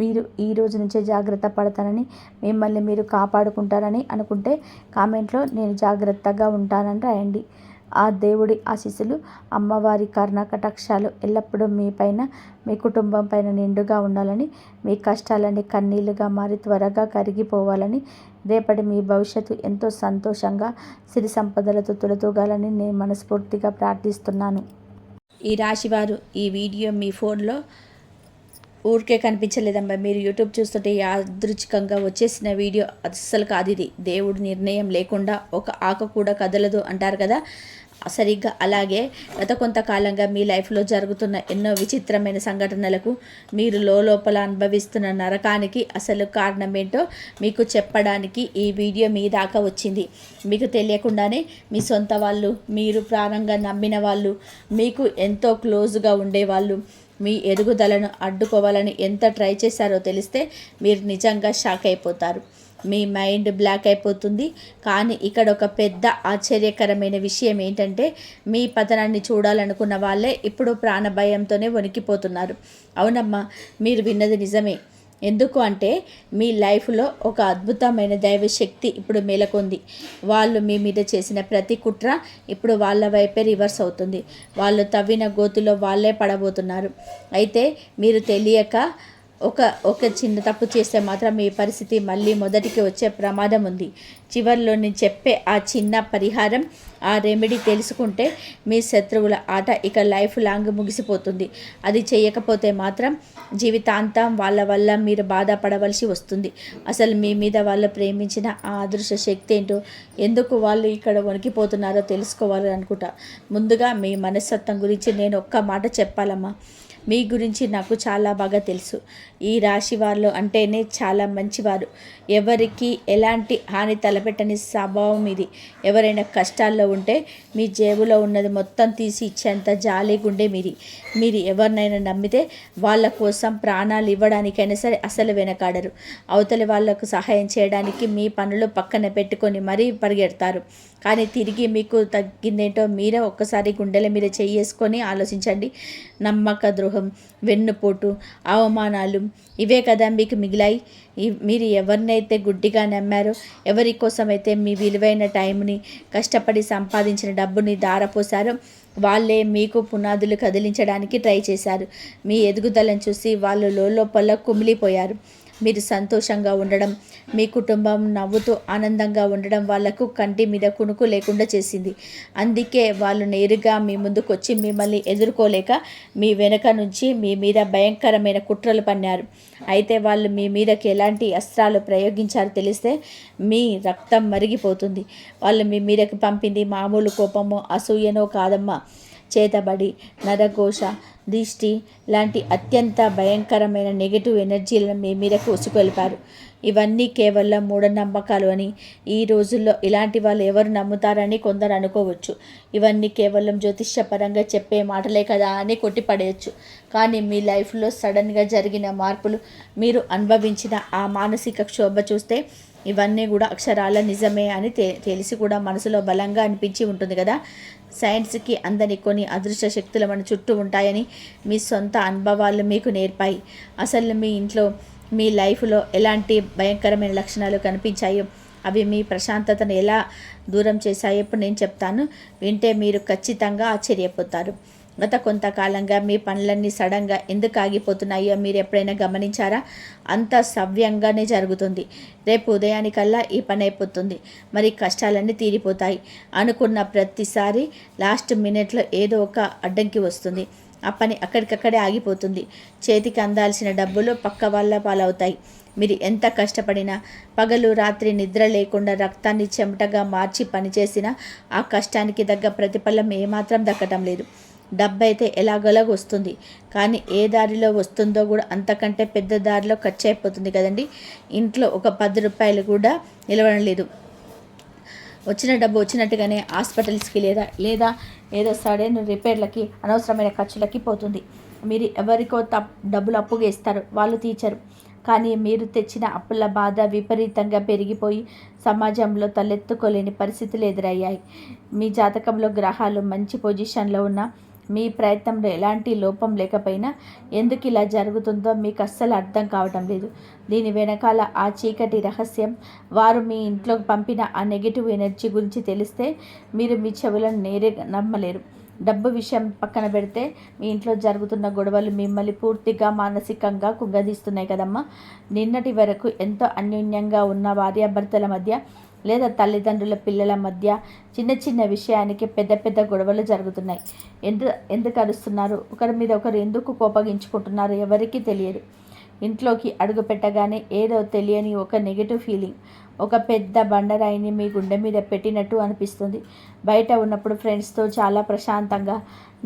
మీరు ఈ రోజు నుంచే జాగ్రత్త పడతానని, మిమ్మల్ని మీరు కాపాడుకుంటారని అనుకుంటే కామెంట్లో నేను జాగ్రత్తగా ఉంటానని రాయండి. ఆ దేవుడి ఆశీస్సులు, అమ్మవారి కరుణ కటాక్షాలు ఎల్లప్పుడూ మీ పైన, మీ కుటుంబం పైన నిండుగా ఉండాలని, మీ కష్టాలన్నీ కన్నీళ్లుగా మారి త్వరగా కరిగిపోవాలని, రేపటి మీ భవిష్యత్తు ఎంతో సంతోషంగా సిరి సంపదలతో తులతూగాలని నేను మనస్ఫూర్తిగా ప్రార్థిస్తున్నాను. ఈ రాశివారు ఈ వీడియో మీ ఫోన్లో ఊరికే కనిపించలేదమ్మా. మీరు యూట్యూబ్ చూస్తుంటే యాదృచ్ఛికంగా వచ్చేసిన వీడియో అస్సలు కాదు ఇది. దేవుడి నిర్ణయం లేకుండా ఒక ఆకు కూడా కదలదు అంటారు కదా, సరిగ్గా అలాగే గత కొంతకాలంగా మీ లైఫ్లో జరుగుతున్న ఎన్నో విచిత్రమైన సంఘటనలకు, మీరు లోపల అనుభవిస్తున్న నరకానికి అసలు కారణం ఏంటో మీకు చెప్పడానికి ఈ వీడియో మీ దాకా వచ్చింది. మీకు తెలియకుండానే మీ సొంత వాళ్ళు, మీరు ప్రాణంగా నమ్మిన వాళ్ళు, మీకు ఎంతో క్లోజ్గా ఉండేవాళ్ళు మీ ఎదుగుదలను అడ్డుకోవాలని ఎంత ట్రై చేశారో తెలిస్తే మీరు నిజంగా షాక్ అయిపోతారు. మీ మైండ్ బ్లాక్ అయిపోతుంది. కానీ ఇక్కడ ఒక పెద్ద ఆశ్చర్యకరమైన విషయం ఏంటంటే, మీ పతనాన్ని చూడాలనుకున్న వాళ్ళే ఇప్పుడు ప్రాణభయంతోనే వణికిపోతున్నారు. అవునమ్మా, మీరు విన్నది నిజమే. ఎందుకు అంటే మీ లైఫ్లో ఒక అద్భుతమైన దైవశక్తి ఇప్పుడు మేలకొంది. వాళ్ళు మీ మీద చేసిన ప్రతి కుట్ర ఇప్పుడు వాళ్ళ వైపే రివర్స్ అవుతుంది. వాళ్ళు తవ్విన గోతులో వాళ్ళే పడబోతున్నారు. అయితే మీరు తెలియక ఒక చిన్న తప్పు చేస్తే మాత్రం మీ పరిస్థితి మళ్ళీ మొదటికి వచ్చే ప్రమాదం ఉంది. చివరిలో నేను చెప్పే ఆ చిన్న పరిహారం, ఆ రెమెడీ తెలుసుకుంటే మీ శత్రువుల ఆట ఇక లైఫ్ లాంగ్ ముగిసిపోతుంది. అది చేయకపోతే మాత్రం జీవితాంతం వాళ్ళ వల్ల మీరు బాధపడవలసి వస్తుంది. అసలు మీ మీద వాళ్ళు ప్రేమించిన ఆ అదృశ్య శక్తి ఏంటో, ఎందుకు వాళ్ళు ఇక్కడ వణికిపోతున్నారో తెలుసుకోవాలి అనుకుంటా. ముందుగా మీ మనస్తత్వం గురించి నేను ఒక్క మాట చెప్పాలమ్మా. మీ గురించి నాకు చాలా బాగా తెలుసు. ఈ రాశి వాళ్ళు అంటేనే చాలా మంచివారు. ఎవరికి ఎలాంటి హాని తలపెట్టని స్వభావం ఇది. ఎవరైనా కష్టాల్లో ఉంటే మీ జేబులో ఉన్నది మొత్తం తీసి ఇచ్చేంత జాలి గుండె మీది. మీరు ఎవరినైనా నమ్మితే వాళ్ళ కోసం ప్రాణాలు ఇవ్వడానికైనా సరే అసలు వెనకాడరు. అవతలి వాళ్లకు సహాయం చేయడానికి మీ పనులు పక్కన పెట్టుకొని మరీ పరిగెడతారు. కానీ తిరిగి మీకు తగ్గిందేంటో మీరే ఒక్కసారి గుండెల మీద చేసుకొని ఆలోచించండి. నమ్మక ద్రోహం, వెన్నుపోటు, అవమానాలు ఇవే కదా మీకు మిగిలాయి. మీరు ఎవరినైతే గుడ్డిగా నమ్మారో, ఎవరి కోసమైతే మీ విలువైన టైంని, కష్టపడి సంపాదించిన డబ్బుని దారపోసారో వాళ్ళే మీకు పునాదులు కదిలించడానికి ట్రై చేశారు. మీ ఎదుగుదలను చూసి వాళ్ళు లోపల కుమిలిపోయారు. మీరు సంతోషంగా ఉండడం, మీ కుటుంబం నవ్వుతూ ఆనందంగా ఉండడం వాళ్లకు కంటి మీద కునుకు లేకుండా చేసింది. అందుకే వాళ్ళు నేరుగా మీ ముందుకు వచ్చి మిమ్మల్ని ఎదుర్కోలేక మీ వెనక నుంచి మీ మీద భయంకరమైన కుట్రలు పన్నారు. అయితే వాళ్ళు మీ మీదకి ఎలాంటి అస్త్రాలు ప్రయోగించారో తెలిస్తే మీ రక్తం మరిగిపోతుంది. వాళ్ళు మీ మీదకి పంపింది మామూలు కోపమో అసూయనో కాదమ్మా. చేతబడి, నరఘోష, దిష్టి లాంటి అత్యంత భయంకరమైన నెగిటివ్ ఎనర్జీలను మీ మీదకు ఉసుకొల్పారు. ఇవన్నీ కేవలం మూఢనమ్మకాలు అని, ఈ రోజుల్లో ఇలాంటి వాళ్ళు ఎవరు నమ్ముతారని కొందరు అనుకోవచ్చు. ఇవన్నీ కేవలం జ్యోతిష్యపరంగా చెప్పే మాటలే కదా అని కొట్టిపడేయచ్చు. కానీ మీ లైఫ్లో సడన్గా జరిగిన మార్పులు, మీరు అనుభవించిన ఆ మానసిక క్షోభ చూస్తే ఇవన్నీ కూడా అక్షరాల నిజమే అని తెలిసి కూడా మనసులో బలంగా అనిపించి ఉంటుంది కదా. సైన్స్కి అందని కొన్ని అదృశ్య శక్తులు మన చుట్టూ ఉంటాయని మీ సొంత అనుభవాలు మీకు నేర్పాయి. అసలు మీ ఇంట్లో, మీ లైఫ్లో ఎలాంటి భయంకరమైన లక్షణాలు కనిపించాయో అవి మీ ప్రశాంతతను ఎలా దూరం చేశాయో ఇప్పుడు నేను చెప్తాను. వింటే మీరు ఖచ్చితంగా ఆశ్చర్యపోతారు. గత కొంతకాలంగా మీ పనులన్నీ సడన్గా ఎందుకు ఆగిపోతున్నాయో మీరు ఎప్పుడైనా గమనించారా? అంత సవ్యంగానే జరుగుతుంది. రేపు ఉదయానికల్లా ఈ పని అయిపోతుంది. మరి కష్టాలన్నీ తీరిపోతాయి. అనుకున్న ప్రతిసారి లాస్ట్ మినిట్లో ఏదో ఒక అడ్డంకి వస్తుంది. ఆ పని అక్కడికక్కడే ఆగిపోతుంది. చేతికి అందాల్సిన డబ్బులు పక్క వాళ్ళ పాలవుతాయి. మీరు ఎంత కష్టపడినా, పగలు రాత్రి నిద్ర లేకుండా రక్తాన్ని చెమటగా మార్చి పనిచేసినా ఆ కష్టానికి తగ్గ ప్రతిఫలం ఏమాత్రం దక్కటం లేదు. డబ్బు అయితే ఎలాగోలాగ వస్తుంది, కానీ ఏ దారిలో వస్తుందో కూడా అంతకంటే పెద్ద దారిలో ఖర్చు అయిపోతుంది కదండి. ఇంట్లో ఒక 10 రూపాయలు కూడా నిలవడం లేదు. వచ్చిన డబ్బు వచ్చినట్టుగానే హాస్పిటల్స్కి లేదా ఏదో సడన్ రిపేర్లకి అనవసరమైన ఖర్చులకి పోతుంది. మీరు ఎవరికో డబ్బులు అప్పుగా ఇస్తారు, వాళ్ళు తీర్చరు. కానీ మీరు తెచ్చిన అప్పుల బాధ విపరీతంగా పెరిగిపోయి సమాజంలో తలెత్తుకోలేని పరిస్థితులు ఎదురయ్యాయి. మీ జాతకంలో గ్రహాలు మంచి పొజిషన్లో ఉన్న మీ ప్రయత్నంలో ఎలాంటి లోపం లేకపోయినా ఎందుకు ఇలా జరుగుతుందో మీకు అస్సలు అర్థం కావటం లేదు. దీని వెనకాల ఆ చీకటి రహస్యం, వారు మీ ఇంట్లోకి పంపిన ఆ నెగిటివ్ ఎనర్జీ గురించి తెలిస్తే మీరు మీ చెవులను నేరే నమ్మలేరు. డబ్బు విషయం పక్కన పెడితే మీ ఇంట్లో జరుగుతున్న గొడవలు మిమ్మల్ని పూర్తిగా మానసికంగా కుంగదీస్తున్నాయి కదమ్మా. నిన్నటి వరకు ఎంతో అన్యోన్యంగా ఉన్న భార్యాభర్తల మధ్య లేదా తల్లిదండ్రుల పిల్లల మధ్య చిన్న చిన్న విషయానికి పెద్ద పెద్ద గొడవలు జరుగుతున్నాయి. ఎందుకు అరుస్తున్నారు, ఒకరి మీద ఒకరు ఎందుకు కోపగించుకుంటున్నారు ఎవరికీ తెలియదు. ఇంట్లోకి అడుగు పెట్టగానే ఏదో తెలియని ఒక నెగిటివ్ ఫీలింగ్, ఒక పెద్ద బండరాయిని మీ గుండె మీద పెట్టినట్టు అనిపిస్తుంది. బయట ఉన్నప్పుడు ఫ్రెండ్స్తో చాలా ప్రశాంతంగా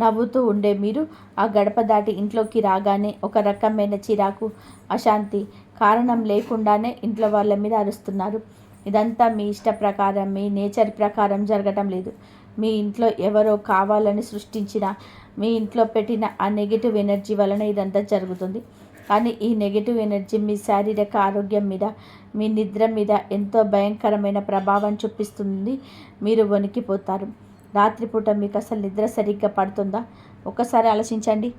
నవ్వుతూ ఉండే మీరు ఆ గడప దాటి ఇంట్లోకి రాగానే ఒక రకమైన చిరాకు, అశాంతి, కారణం లేకుండానే ఇంట్లో వాళ్ళ మీద అరుస్తున్నారు. ఇదంతా మీ ఇష్ట ప్రకారం, మీ నేచర్ ప్రకారం జరగటం లేదు. మీ ఇంట్లో ఎవరో కావాలని సృష్టించిన, మీ ఇంట్లో పెట్టిన ఆ నెగిటివ్ ఎనర్జీ వలన ఇదంతా జరుగుతుంది. కానీ ఈ నెగిటివ్ ఎనర్జీ మీ శారీరక ఆరోగ్యం మీద, మీ నిద్ర మీద ఎంతో భయంకరమైన ప్రభావం చూపిస్తుంది. మీరు వణికిపోతారు. రాత్రిపూట మీకు అసలు నిద్ర సరిగ్గా పడుతుందా? ఒక్కసారి ఆలోచించండి.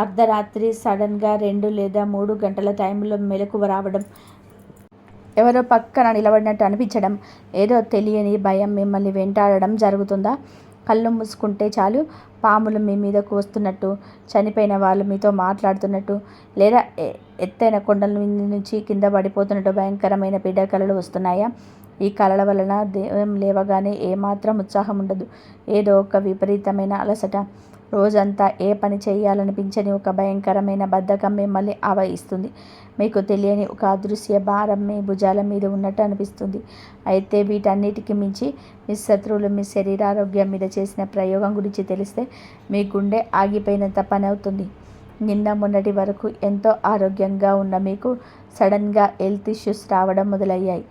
అర్ధరాత్రి సడన్గా 2 లేదా 3 గంటల టైంలో మెలకువ రావడం, ఎవరో పక్కన నిలబడినట్టు అనిపించడం, ఏదో తెలియని భయం మిమ్మల్ని వెంటాడడం జరుగుతుందా? కళ్ళు మూసుకుంటే చాలు పాములు మీ మీదకు వస్తున్నట్టు, చనిపోయిన వాళ్ళు మీతో మాట్లాడుతున్నట్టు, లేదా ఎత్తైన కొండల నుంచి కింద పడిపోతున్నట్టు భయంకరమైన పీడ కళలు వస్తున్నాయా? ఈ కళల వలన దేవం లేవగానే ఏమాత్రం ఉత్సాహం ఉండదు. ఏదో ఒక విపరీతమైన అలసట, రోజంతా ఏ పని చేయాలనిపించని ఒక భయంకరమైన బద్ధకం మిమ్మల్ని ఆవహిస్తుంది. మీకు తెలియని ఒక అదృశ్య భారం మీ భుజాల మీద ఉన్నట్టు అనిపిస్తుంది. అయితే వీటన్నిటికి మించి మీ శత్రువులు మీ శరీరారోగ్యం మీద చేసిన ప్రయోగం గురించి తెలిస్తే మీ గుండె ఆగిపోయినంత పని అవుతుంది. నిన్న మొన్నటి వరకు ఎంతో ఆరోగ్యంగా ఉన్న మీకు సడన్గా హెల్త్ ఇష్యూస్ రావడం మొదలయ్యాయి.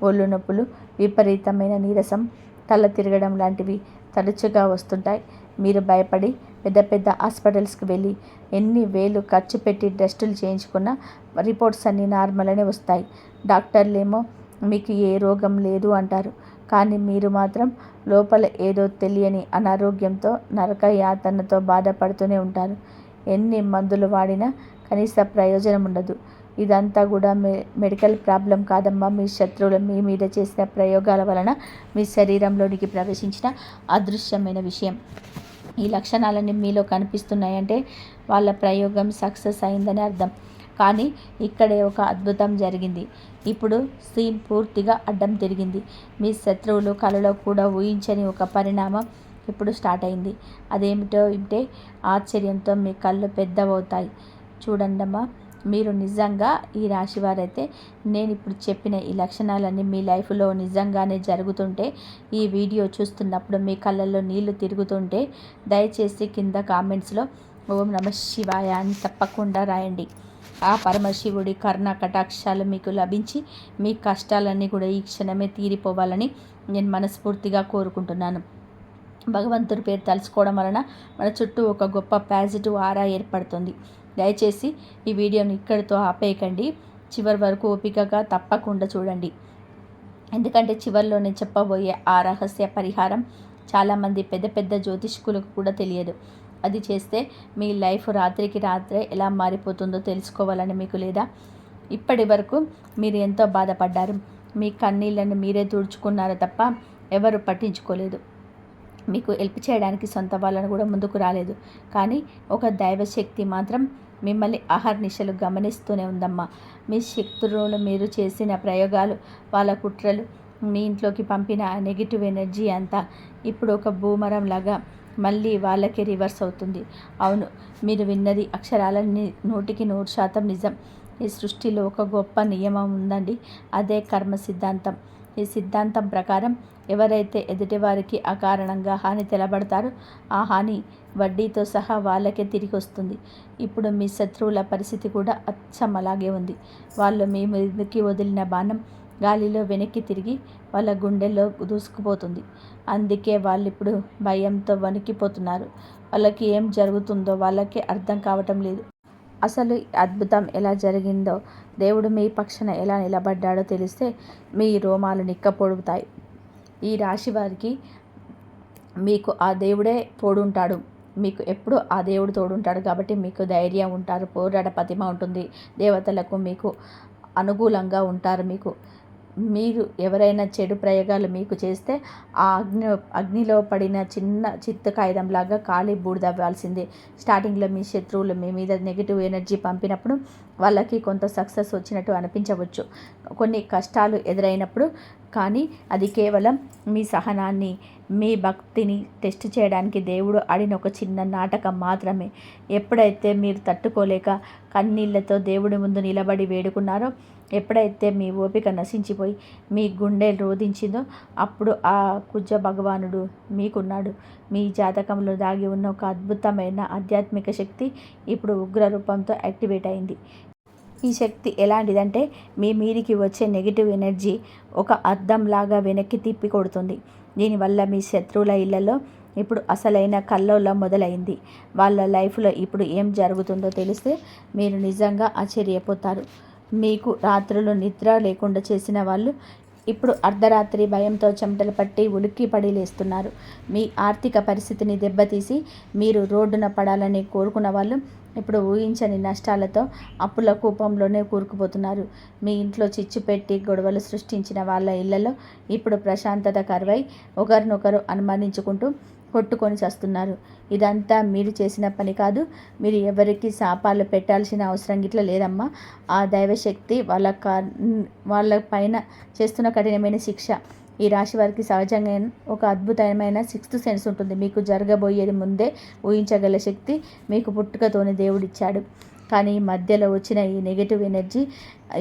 ఒళ్ళు నొప్పులు, విపరీతమైన నీరసం, తల తిరగడం లాంటివి తరచుగా వస్తుంటాయి. మీరు భయపడి పెద్ద పెద్ద హాస్పిటల్స్కి వెళ్ళి ఎన్ని వేలు ఖర్చు పెట్టి టెస్టులు చేయించుకున్నా రిపోర్ట్స్ అన్నీ నార్మల్ అనే వస్తాయి. డాక్టర్లేమో మీకు ఏ రోగం లేదు అంటారు. కానీ మీరు మాత్రం లోపల ఏదో తెలియని అనారోగ్యంతో, నరక యాతనతో బాధపడుతూనే ఉంటారు. ఎన్ని మందులు వాడినా కనీస ప్రయోజనం ఉండదు. ఇదంతా కూడా మెడికల్ ప్రాబ్లం కాదమ్మా, మీ శత్రువులు మీ మీద చేసిన ప్రయోగాల వలన మీ శరీరంలోనికి ప్రవేశించిన అదృశ్యమైన విషయం. ఈ లక్షణాలన్నీ మీలో కనిపిస్తున్నాయంటే వాళ్ళ ప్రయోగం సక్సెస్ అయిందని అర్థం. కానీ ఇక్కడే ఒక అద్భుతం జరిగింది. ఇప్పుడు సీన్ పూర్తిగా అడ్డం తిరిగింది. మీ శత్రువులు కలలో కూడా ఊహించని ఒక పరిణామం ఇప్పుడు స్టార్ట్ అయింది. అదేమిటో వింటే ఆశ్చర్యంతో మీ కళ్ళు పెద్దవవుతాయి. చూడండమ్మా, మీరు నిజంగా ఈ రాశివారైతే నేను ఇప్పుడు చెప్పిన ఈ లక్షణాలన్నీ మీ లైఫ్లో నిజంగానే జరుగుతుంటే, ఈ వీడియో చూస్తున్నప్పుడు మీ కళ్ళల్లో నీళ్లు తిరుగుతుంటే దయచేసి కింద కామెంట్స్లో ఓం నమః శివాయ అని తప్పకుండా రాయండి. ఆ పరమశివుడి కరుణ కటాక్షాలు మీకు లభించి మీ కష్టాలన్నీ కూడా ఈ క్షణమే తీరిపోవాలని నేను మనస్ఫూర్తిగా కోరుకుంటున్నాను. భగవంతుడి పేరు తలుచుకోవడం వలన మన చుట్టూ ఒక గొప్ప పాజిటివ్ ఆరా ఏర్పడుతుంది. దయచేసి ఈ వీడియోని ఇక్కడితో ఆపేయకండి. చివరి వరకు ఓపికగా తప్పకుండా చూడండి. ఎందుకంటే చివరిలో నేను చెప్పబోయే ఆ రహస్య పరిహారం చాలామంది పెద్ద పెద్ద జ్యోతిష్కులకు కూడా తెలియదు. అది చేస్తే మీ లైఫ్ రాత్రికి రాత్రే ఎలా మారిపోతుందో తెలుసుకోవాలని మీకు లేదా? ఇప్పటి వరకు మీరు ఎంతో బాధపడ్డారు. మీ కన్నీళ్లను మీరే తుడుచుకున్నారు తప్ప ఎవరు పట్టించుకోలేదు. మీకు హెల్ప్ చేయడానికి సొంత వాళ్ళను కూడా ముందుకు రాలేదు. కానీ ఒక దైవశక్తి మాత్రం మిమ్మల్ని అహర్నిశలు గమనిస్తూనే ఉందమ్మా. మీ శత్రువులు మీరు చేసిన ప్రయోగాలు, వాళ్ళ కుట్రలు, మీ ఇంట్లోకి పంపిన నెగిటివ్ ఎనర్జీ అంతా ఇప్పుడు ఒక బూమరం లాగా మళ్ళీ వాళ్ళకే రివర్స్ అవుతుంది. అవును, మీరు విన్నది అక్షరాలని 100% నిజం. ఈ సృష్టిలో ఒక గొప్ప నియమం ఉందండి. అదే కర్మ సిద్ధాంతం. ఈ సిద్ధాంతం ప్రకారం ఎవరైతే ఎదుటివారికి అకారణంగా హాని తెలబడతారో ఆ హాని వడ్డీతో సహా వాళ్ళకే తిరిగి వస్తుంది. ఇప్పుడు మీ శత్రువుల పరిస్థితి కూడా అచ్చం అలాగే ఉంది. వాళ్ళు మీ మీదకి వదిలిన బాణం గాలిలో వెనక్కి తిరిగి వాళ్ళ గుండెల్లో దూసుకుపోతుంది. అందుకే వాళ్ళు ఇప్పుడు భయంతో వణికిపోతున్నారు. వాళ్ళకి ఏం జరుగుతుందో వాళ్ళకే అర్థం కావటం లేదు. అసలు ఈ అద్భుతం ఎలా జరిగిందో, దేవుడు మీ పక్షాన ఎలా నిలబడ్డాడో తెలిస్తే మీ రోమాలు నిక్కపొడుగుతాయి. ఈ రాశి వారికి మీకు ఆ దేవుడే తోడుంటాడు. మీకు ఎప్పుడు ఆ దేవుడు తోడుంటాడు కాబట్టి మీకు ధైర్యం ఉంటారు, పోరాట పటిమ ఉంటుంది. దేవతలకు మీకు అనుకూలంగా ఉంటారు. మీరు ఎవరైనా చెడు ప్రయోగాలు మీకు చేస్తే ఆ అగ్నిలో పడిన చిన్న చిత్తు కాగితంలాగా కాలి బూడిదవ్వాల్సిందే. స్టార్టింగ్లో మీ శత్రువులు మీ మీద నెగిటివ్ ఎనర్జీ పంపినప్పుడు వాళ్ళకి కొంత సక్సెస్ వచ్చినట్టు అనిపించవచ్చు, కొన్ని కష్టాలు ఎదురైనప్పుడు. కానీ అది కేవలం మీ సహనాన్ని, మీ భక్తిని టెస్ట్ చేయడానికి దేవుడు ఆడిన ఒక చిన్న నాటకం మాత్రమే. ఎప్పుడైతే మీరు తట్టుకోలేక కన్నీళ్లతో దేవుడి ముందు నిలబడి వేడుకున్నారో, ఎప్పుడైతే మీ ఓపిక నశించిపోయి మీ గుండె రోధించిందో, అప్పుడు ఆ కుజ భగవానుడు మీకున్నాడు. మీ జాతకంలో దాగి ఉన్న ఒక అద్భుతమైన ఆధ్యాత్మిక శక్తి ఇప్పుడు ఉగ్ర రూపంతో యాక్టివేట్ అయింది. ఈ శక్తి ఎలాంటిదంటే మీ మీదికి వచ్చే నెగిటివ్ ఎనర్జీ ఒక అద్దంలాగా వెనక్కి తిప్పి కొడుతుంది. దీనివల్ల మీ శత్రువుల ఇళ్లలో ఇప్పుడు అసలైన కల్లోలం మొదలైంది. వాళ్ళ లైఫ్లో ఇప్పుడు ఏం జరుగుతుందో తెలిస్తే మీరు నిజంగా ఆశ్చర్యపోతారు. మీకు రాత్రులు నిద్ర లేకుండా చేసిన వాళ్ళు ఇప్పుడు అర్ధరాత్రి భయంతో చెమటలు పట్టి ఉలిక్కిపడి లేస్తున్నారు. మీ ఆర్థిక పరిస్థితిని దెబ్బతీసి మీరు రోడ్డున పడాలని కోరుకున్న వాళ్ళు ఇప్పుడు ఊహించని నష్టాలతో అప్పుల కూపంలోనే కూరుకుపోతున్నారు. మీ ఇంట్లో చిచ్చు పెట్టి గొడవలు సృష్టించిన వాళ్ళ ఇళ్లలో ఇప్పుడు ప్రశాంతత కరువై ఒకరినొకరు అనుమానించుకుంటూ కొట్టుకొని చస్తున్నారు. ఇదంతా మీరు చేసిన పని కాదు. మీరు ఎవరికి శాపాలు పెట్టాల్సిన అవసరం గిట్ల లేదమ్మా. ఆ దైవశక్తి వాళ్ళ పైన చేస్తున్న కఠినమైన శిక్ష. ఈ రాశి వారికి సహజంగా ఒక అద్భుతమైన 6th సెన్స్ ఉంటుంది. మీకు జరగబోయేది ముందే ఊహించగల శక్తి మీకు పుట్టుకతోనే దేవుడిచ్చాడు. కానీ మధ్యలో వచ్చిన ఈ నెగిటివ్ ఎనర్జీ,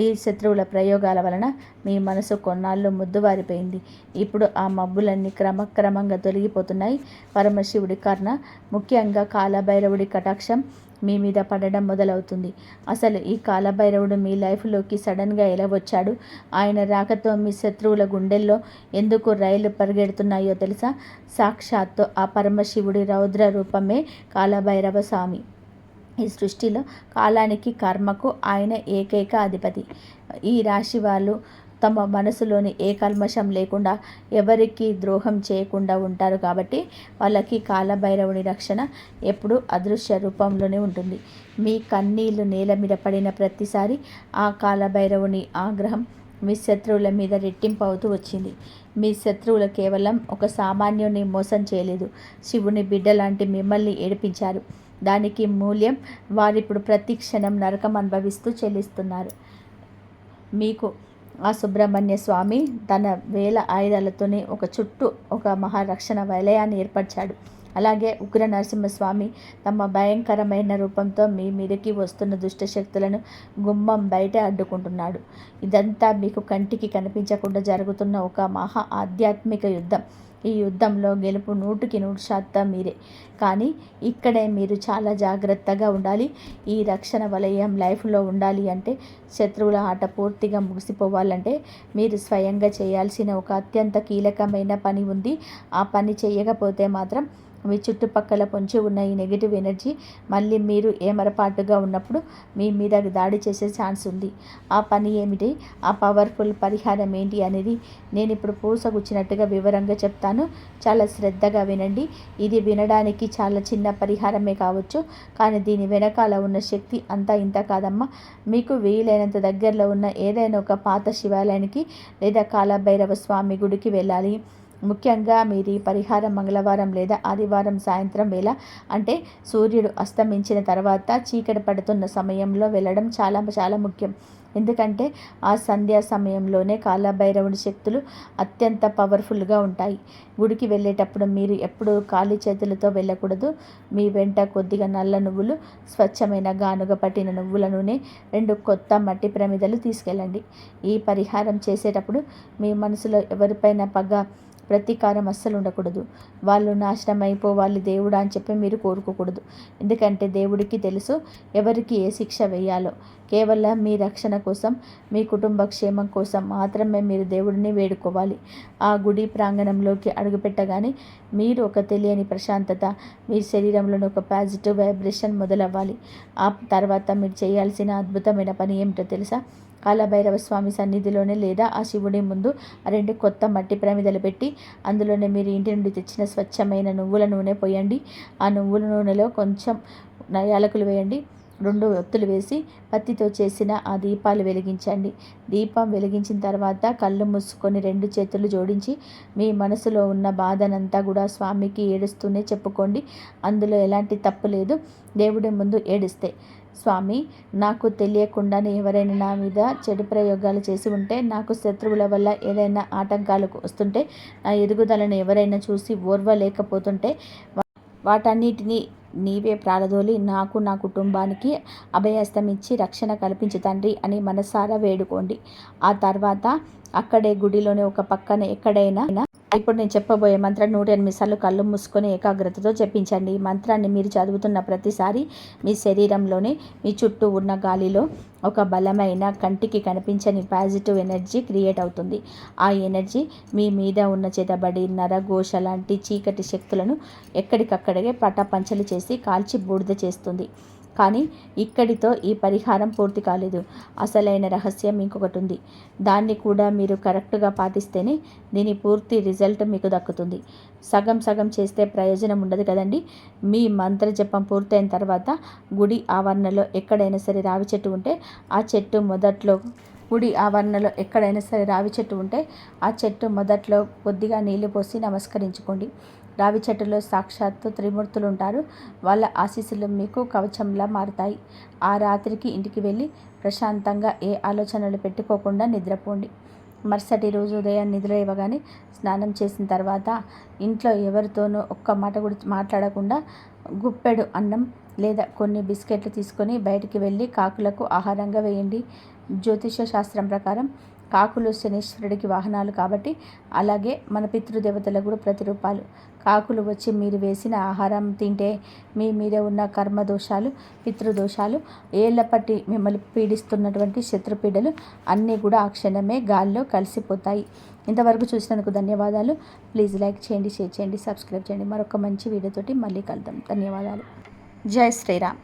ఈ శత్రువుల ప్రయోగాల వలన మీ మనసు కొన్నాళ్ళు ముద్దువారిపోయింది. ఇప్పుడు ఆ మబ్బులన్నీ క్రమక్రమంగా తొలగిపోతున్నాయి. పరమశివుడి కర్ణ, ముఖ్యంగా కాలభైరవుడి కటాక్షం మీ మీద పడడం మొదలవుతుంది. అసలు ఈ కాలభైరవుడు మీ లైఫ్లోకి సడన్గా ఎలా వచ్చాడు, ఆయన రాకతో మీ శత్రువుల గుండెల్లో ఎందుకు రైళ్లు పరిగెడుతున్నాయో తెలుసా? సాక్షాత్తు ఆ పరమశివుడి రౌద్ర రూపమే కాలభైరవ స్వామి. ఈ సృష్టిలో కాలానికి, కర్మకు ఆయన ఏకైక అధిపతి. ఈ రాశి వాళ్ళు తమ మనసులోని ఏ కల్మషం లేకుండా ఎవరికి ద్రోహం చేయకుండా ఉంటారు కాబట్టి వాళ్ళకి కాలభైరవుని రక్షణ ఎప్పుడూ అదృశ్య రూపంలోనే ఉంటుంది. మీ కన్నీళ్లు నేల మీద పడిన ప్రతిసారి ఆ కాలభైరవుని ఆగ్రహం మీ శత్రువుల మీద రెట్టింపు అవుతూ వచ్చింది. మీ శత్రువులు కేవలం ఒక సామాన్యుని మోసం చేయలేదు, శివుని బిడ్డ లాంటి మిమ్మల్ని ఏడిపించారు. దానికి మూల్యం వారిప్పుడు ప్రతి క్షణం నరకం అనుభవిస్తూ చెల్లిస్తున్నారు. మీకు ఆ సుబ్రహ్మణ్య స్వామి తన 1000 ఆయుధాలతోనే ఒక చుట్టూ ఒక మహారక్షణ వలయాన్ని ఏర్పరిచాడు. అలాగే ఉగ్ర నరసింహస్వామి తమ భయంకరమైన రూపంతో మీ మీదకి వస్తున్న దుష్టశక్తులను గుమ్మం బయట అడ్డుకుంటున్నాడు. ఇదంతా మీకు కంటికి కనిపించకుండా జరుగుతున్న ఒక మహా ఆధ్యాత్మిక యుద్ధం. ఈ యుద్ధంలో గెలుపు 100% మీరే. కానీ ఇక్కడే మీరు చాలా జాగ్రత్తగా ఉండాలి. ఈ రక్షణ వలయం లైఫ్లో ఉండాలి అంటే, శత్రువుల ఆట పూర్తిగా ముగిసిపోవాలంటే మీరు స్వయంగా చేయాల్సిన ఒక అత్యంత కీలకమైన పని ఉంది. ఆ పని చేయకపోతే మాత్రం మీ చుట్టుపక్కల పొంచి ఉన్న ఈ నెగిటివ్ ఎనర్జీ మళ్ళీ మీరు ఏమరపాటుగా ఉన్నప్పుడు మీ మీద దాడి చేసే ఛాన్స్ ఉంది. ఆ పని ఏమిటి, ఆ పవర్ఫుల్ పరిహారం ఏంటి అనేది నేను ఇప్పుడు పూసగుచ్చినట్టుగా వివరంగా చెప్తాను. చాలా శ్రద్ధగా వినండి. ఇది వినడానికి చాలా చిన్న పరిహారమే కావచ్చు, కానీ దీని వెనకాల ఉన్న శక్తి అంతా ఇంత కాదమ్మా. మీకు వీలైనంత దగ్గరలో ఉన్న ఏదైనా ఒక పాత శివాలయానికి లేదా కాలభైరవ స్వామి గుడికి వెళ్ళాలి. ముఖ్యంగా మీరు ఈ పరిహారం మంగళవారం లేదా ఆదివారం సాయంత్రం వేళ, అంటే సూర్యుడు అస్తమించిన తర్వాత చీకటి పడుతున్న సమయంలో వెళ్ళడం చాలా చాలా ముఖ్యం. ఎందుకంటే ఆ సంధ్యా సమయంలోనే కాలభైరవుడి శక్తులు అత్యంత పవర్ఫుల్గా ఉంటాయి. గుడికి వెళ్ళేటప్పుడు మీరు ఎప్పుడూ ఖాళీ చేతులతో వెళ్ళకూడదు. మీ వెంట కొద్దిగా నల్ల నువ్వులు, స్వచ్ఛమైన గానుగ పట్టిన నువ్వుల నూనె, 2 కొత్త మట్టి ప్రమిదలు తీసుకెళ్ళండి. ఈ పరిహారం చేసేటప్పుడు మీ మనసులో ఎవరిపైన పగ, ప్రతీకారం అస్సలు ఉండకూడదు. వాళ్ళు నాశనం అయిపోవాలి దేవుడా అని చెప్పి మీరు కోరుకోకూడదు. ఎందుకంటే దేవుడికి తెలుసు ఎవరికి ఏ శిక్ష వేయాలో. కేవలం మీ రక్షణ కోసం, మీ కుటుంబ క్షేమం కోసం మాత్రమే మీరు దేవుడిని వేడుకోవాలి. ఆ గుడి ప్రాంగణంలోకి అడుగుపెట్టగానే మీరు ఒక తెలియని ప్రశాంతత, మీ శరీరంలోని ఒక పాజిటివ్ వైబ్రేషన్ మొదలవ్వాలి. ఆ తర్వాత మీరు చేయాల్సిన అద్భుతమైన పని ఏమిటో తెలుసా? కాలభైరవ స్వామి సన్నిధిలోనే లేదా ఆ శివుడి ముందు 2 కొత్త మట్టి ప్రమిదలు పెట్టి అందులోనే మీరు ఇంటి నుండి తెచ్చిన స్వచ్ఛమైన నువ్వుల నూనె పోయండి. ఆ నువ్వుల నూనెలో కొంచెం యాలకులు వేయండి. 2 ఒత్తులు వేసి పత్తితో చేసిన ఆ దీపాలు వెలిగించండి. దీపం వెలిగించిన తర్వాత కళ్ళు మూసుకొని 2 చేతులు జోడించి మీ మనసులో ఉన్న బాధనంతా కూడా స్వామికి ఏడుస్తూనే చెప్పుకోండి. అందులో ఎలాంటి తప్పు లేదు. దేవుడి ముందు ఏడిస్తే, స్వామి, నాకు తెలియకుండానే ఎవరైనా నా మీద చెడు ప్రయోగాలు చేసి ఉంటే, నాకు శత్రువుల వల్ల ఏదైనా ఆటంకాలు వస్తుంటే, నా ఎదుగుదలను ఎవరైనా చూసి ఓర్వలేకపోతుంటే వాటన్నిటినీ నీవే ప్రాలదోలి నాకు, నా కుటుంబానికి అభయస్తమిచ్చి రక్షణ కల్పించు తండ్రి అని మనసారా వేడుకోండి. ఆ తర్వాత అక్కడే గుడిలోనే ఒక పక్కన ఎక్కడైనా ఇప్పుడు నేను చెప్పబోయే మంత్రం 108 సార్లు కళ్ళు మూసుకొని ఏకాగ్రతతో జపించండి. ఈ మంత్రాన్ని మీరు చదువుతున్న ప్రతిసారి మీ శరీరంలోనే, మీ చుట్టూ ఉన్న గాలిలో ఒక బలమైన, కంటికి కనిపించని పాజిటివ్ ఎనర్జీ క్రియేట్ అవుతుంది. ఆ ఎనర్జీ మీ మీద ఉన్న చేతబడి, నరఘోష లాంటి చీకటి శక్తులను ఎక్కడికక్కడే పటాపంచలు చేసి కాల్చి బూడిద చేస్తుంది. కానీ ఇక్కడితో ఈ పరిహారం పూర్తి కాలేదు. అసలైన రహస్యం ఇంకొకటి ఉంది. దాన్ని కూడా మీరు కరెక్ట్గా పాటిస్తేనే దీని పూర్తి రిజల్ట్ మీకు దక్కుతుంది. సగం సగం చేస్తే ప్రయోజనం ఉండదు కదండి. మీ మంత్ర జపం పూర్తయిన తర్వాత గుడి ఆవరణలో ఎక్కడైనా సరే రావి చెట్టు ఉంటే ఆ చెట్టు మొదట్లో కొద్దిగా నీళ్లు పోసి నమస్కరించుకోండి. రావి చెట్టులో సాక్షాత్తు త్రిమూర్తులు ఉంటారు. వాళ్ళ ఆశీస్సులు మీకు కవచంలా మారుతాయి. ఆ రాత్రికి ఇంటికి వెళ్ళి ప్రశాంతంగా ఏ ఆలోచనలు పెట్టుకోకుండా నిద్రపోండి. మరుసటి రోజు ఉదయం నిద్ర ఇవ్వగానే స్నానం చేసిన తర్వాత ఇంట్లో ఎవరితోనూ ఒక్క మాట కూడా మాట్లాడకుండా గుప్పెడు అన్నం లేదా కొన్ని బిస్కెట్లు తీసుకొని బయటికి వెళ్ళి కాకులకు ఆహారంగా వేయండి. జ్యోతిష శాస్త్రం ప్రకారం కాకులు శనీశ్వరుడికి వాహనాలు కాబట్టి, అలాగే మన పితృదేవతలకు కూడా ప్రతిరూపాలు. కాకులు వచ్చి మీరు వేసిన ఆహారం తింటే మీ మీద ఉన్న కర్మదోషాలు, పితృదోషాలు, ఏళ్లపట్టి మిమ్మల్ని పీడిస్తున్నటువంటి శత్రుపీడలు అన్నీ కూడా ఆ క్షణమే గాల్లో కలిసిపోతాయి. ఇంతవరకు చూసినందుకు ధన్యవాదాలు. ప్లీజ్ లైక్ చేయండి, షేర్ చేయండి, సబ్స్క్రైబ్ చేయండి. మరొక మంచి వీడియోతోటి మళ్ళీ కలుద్దాం. ధన్యవాదాలు. జై శ్రీరామ్.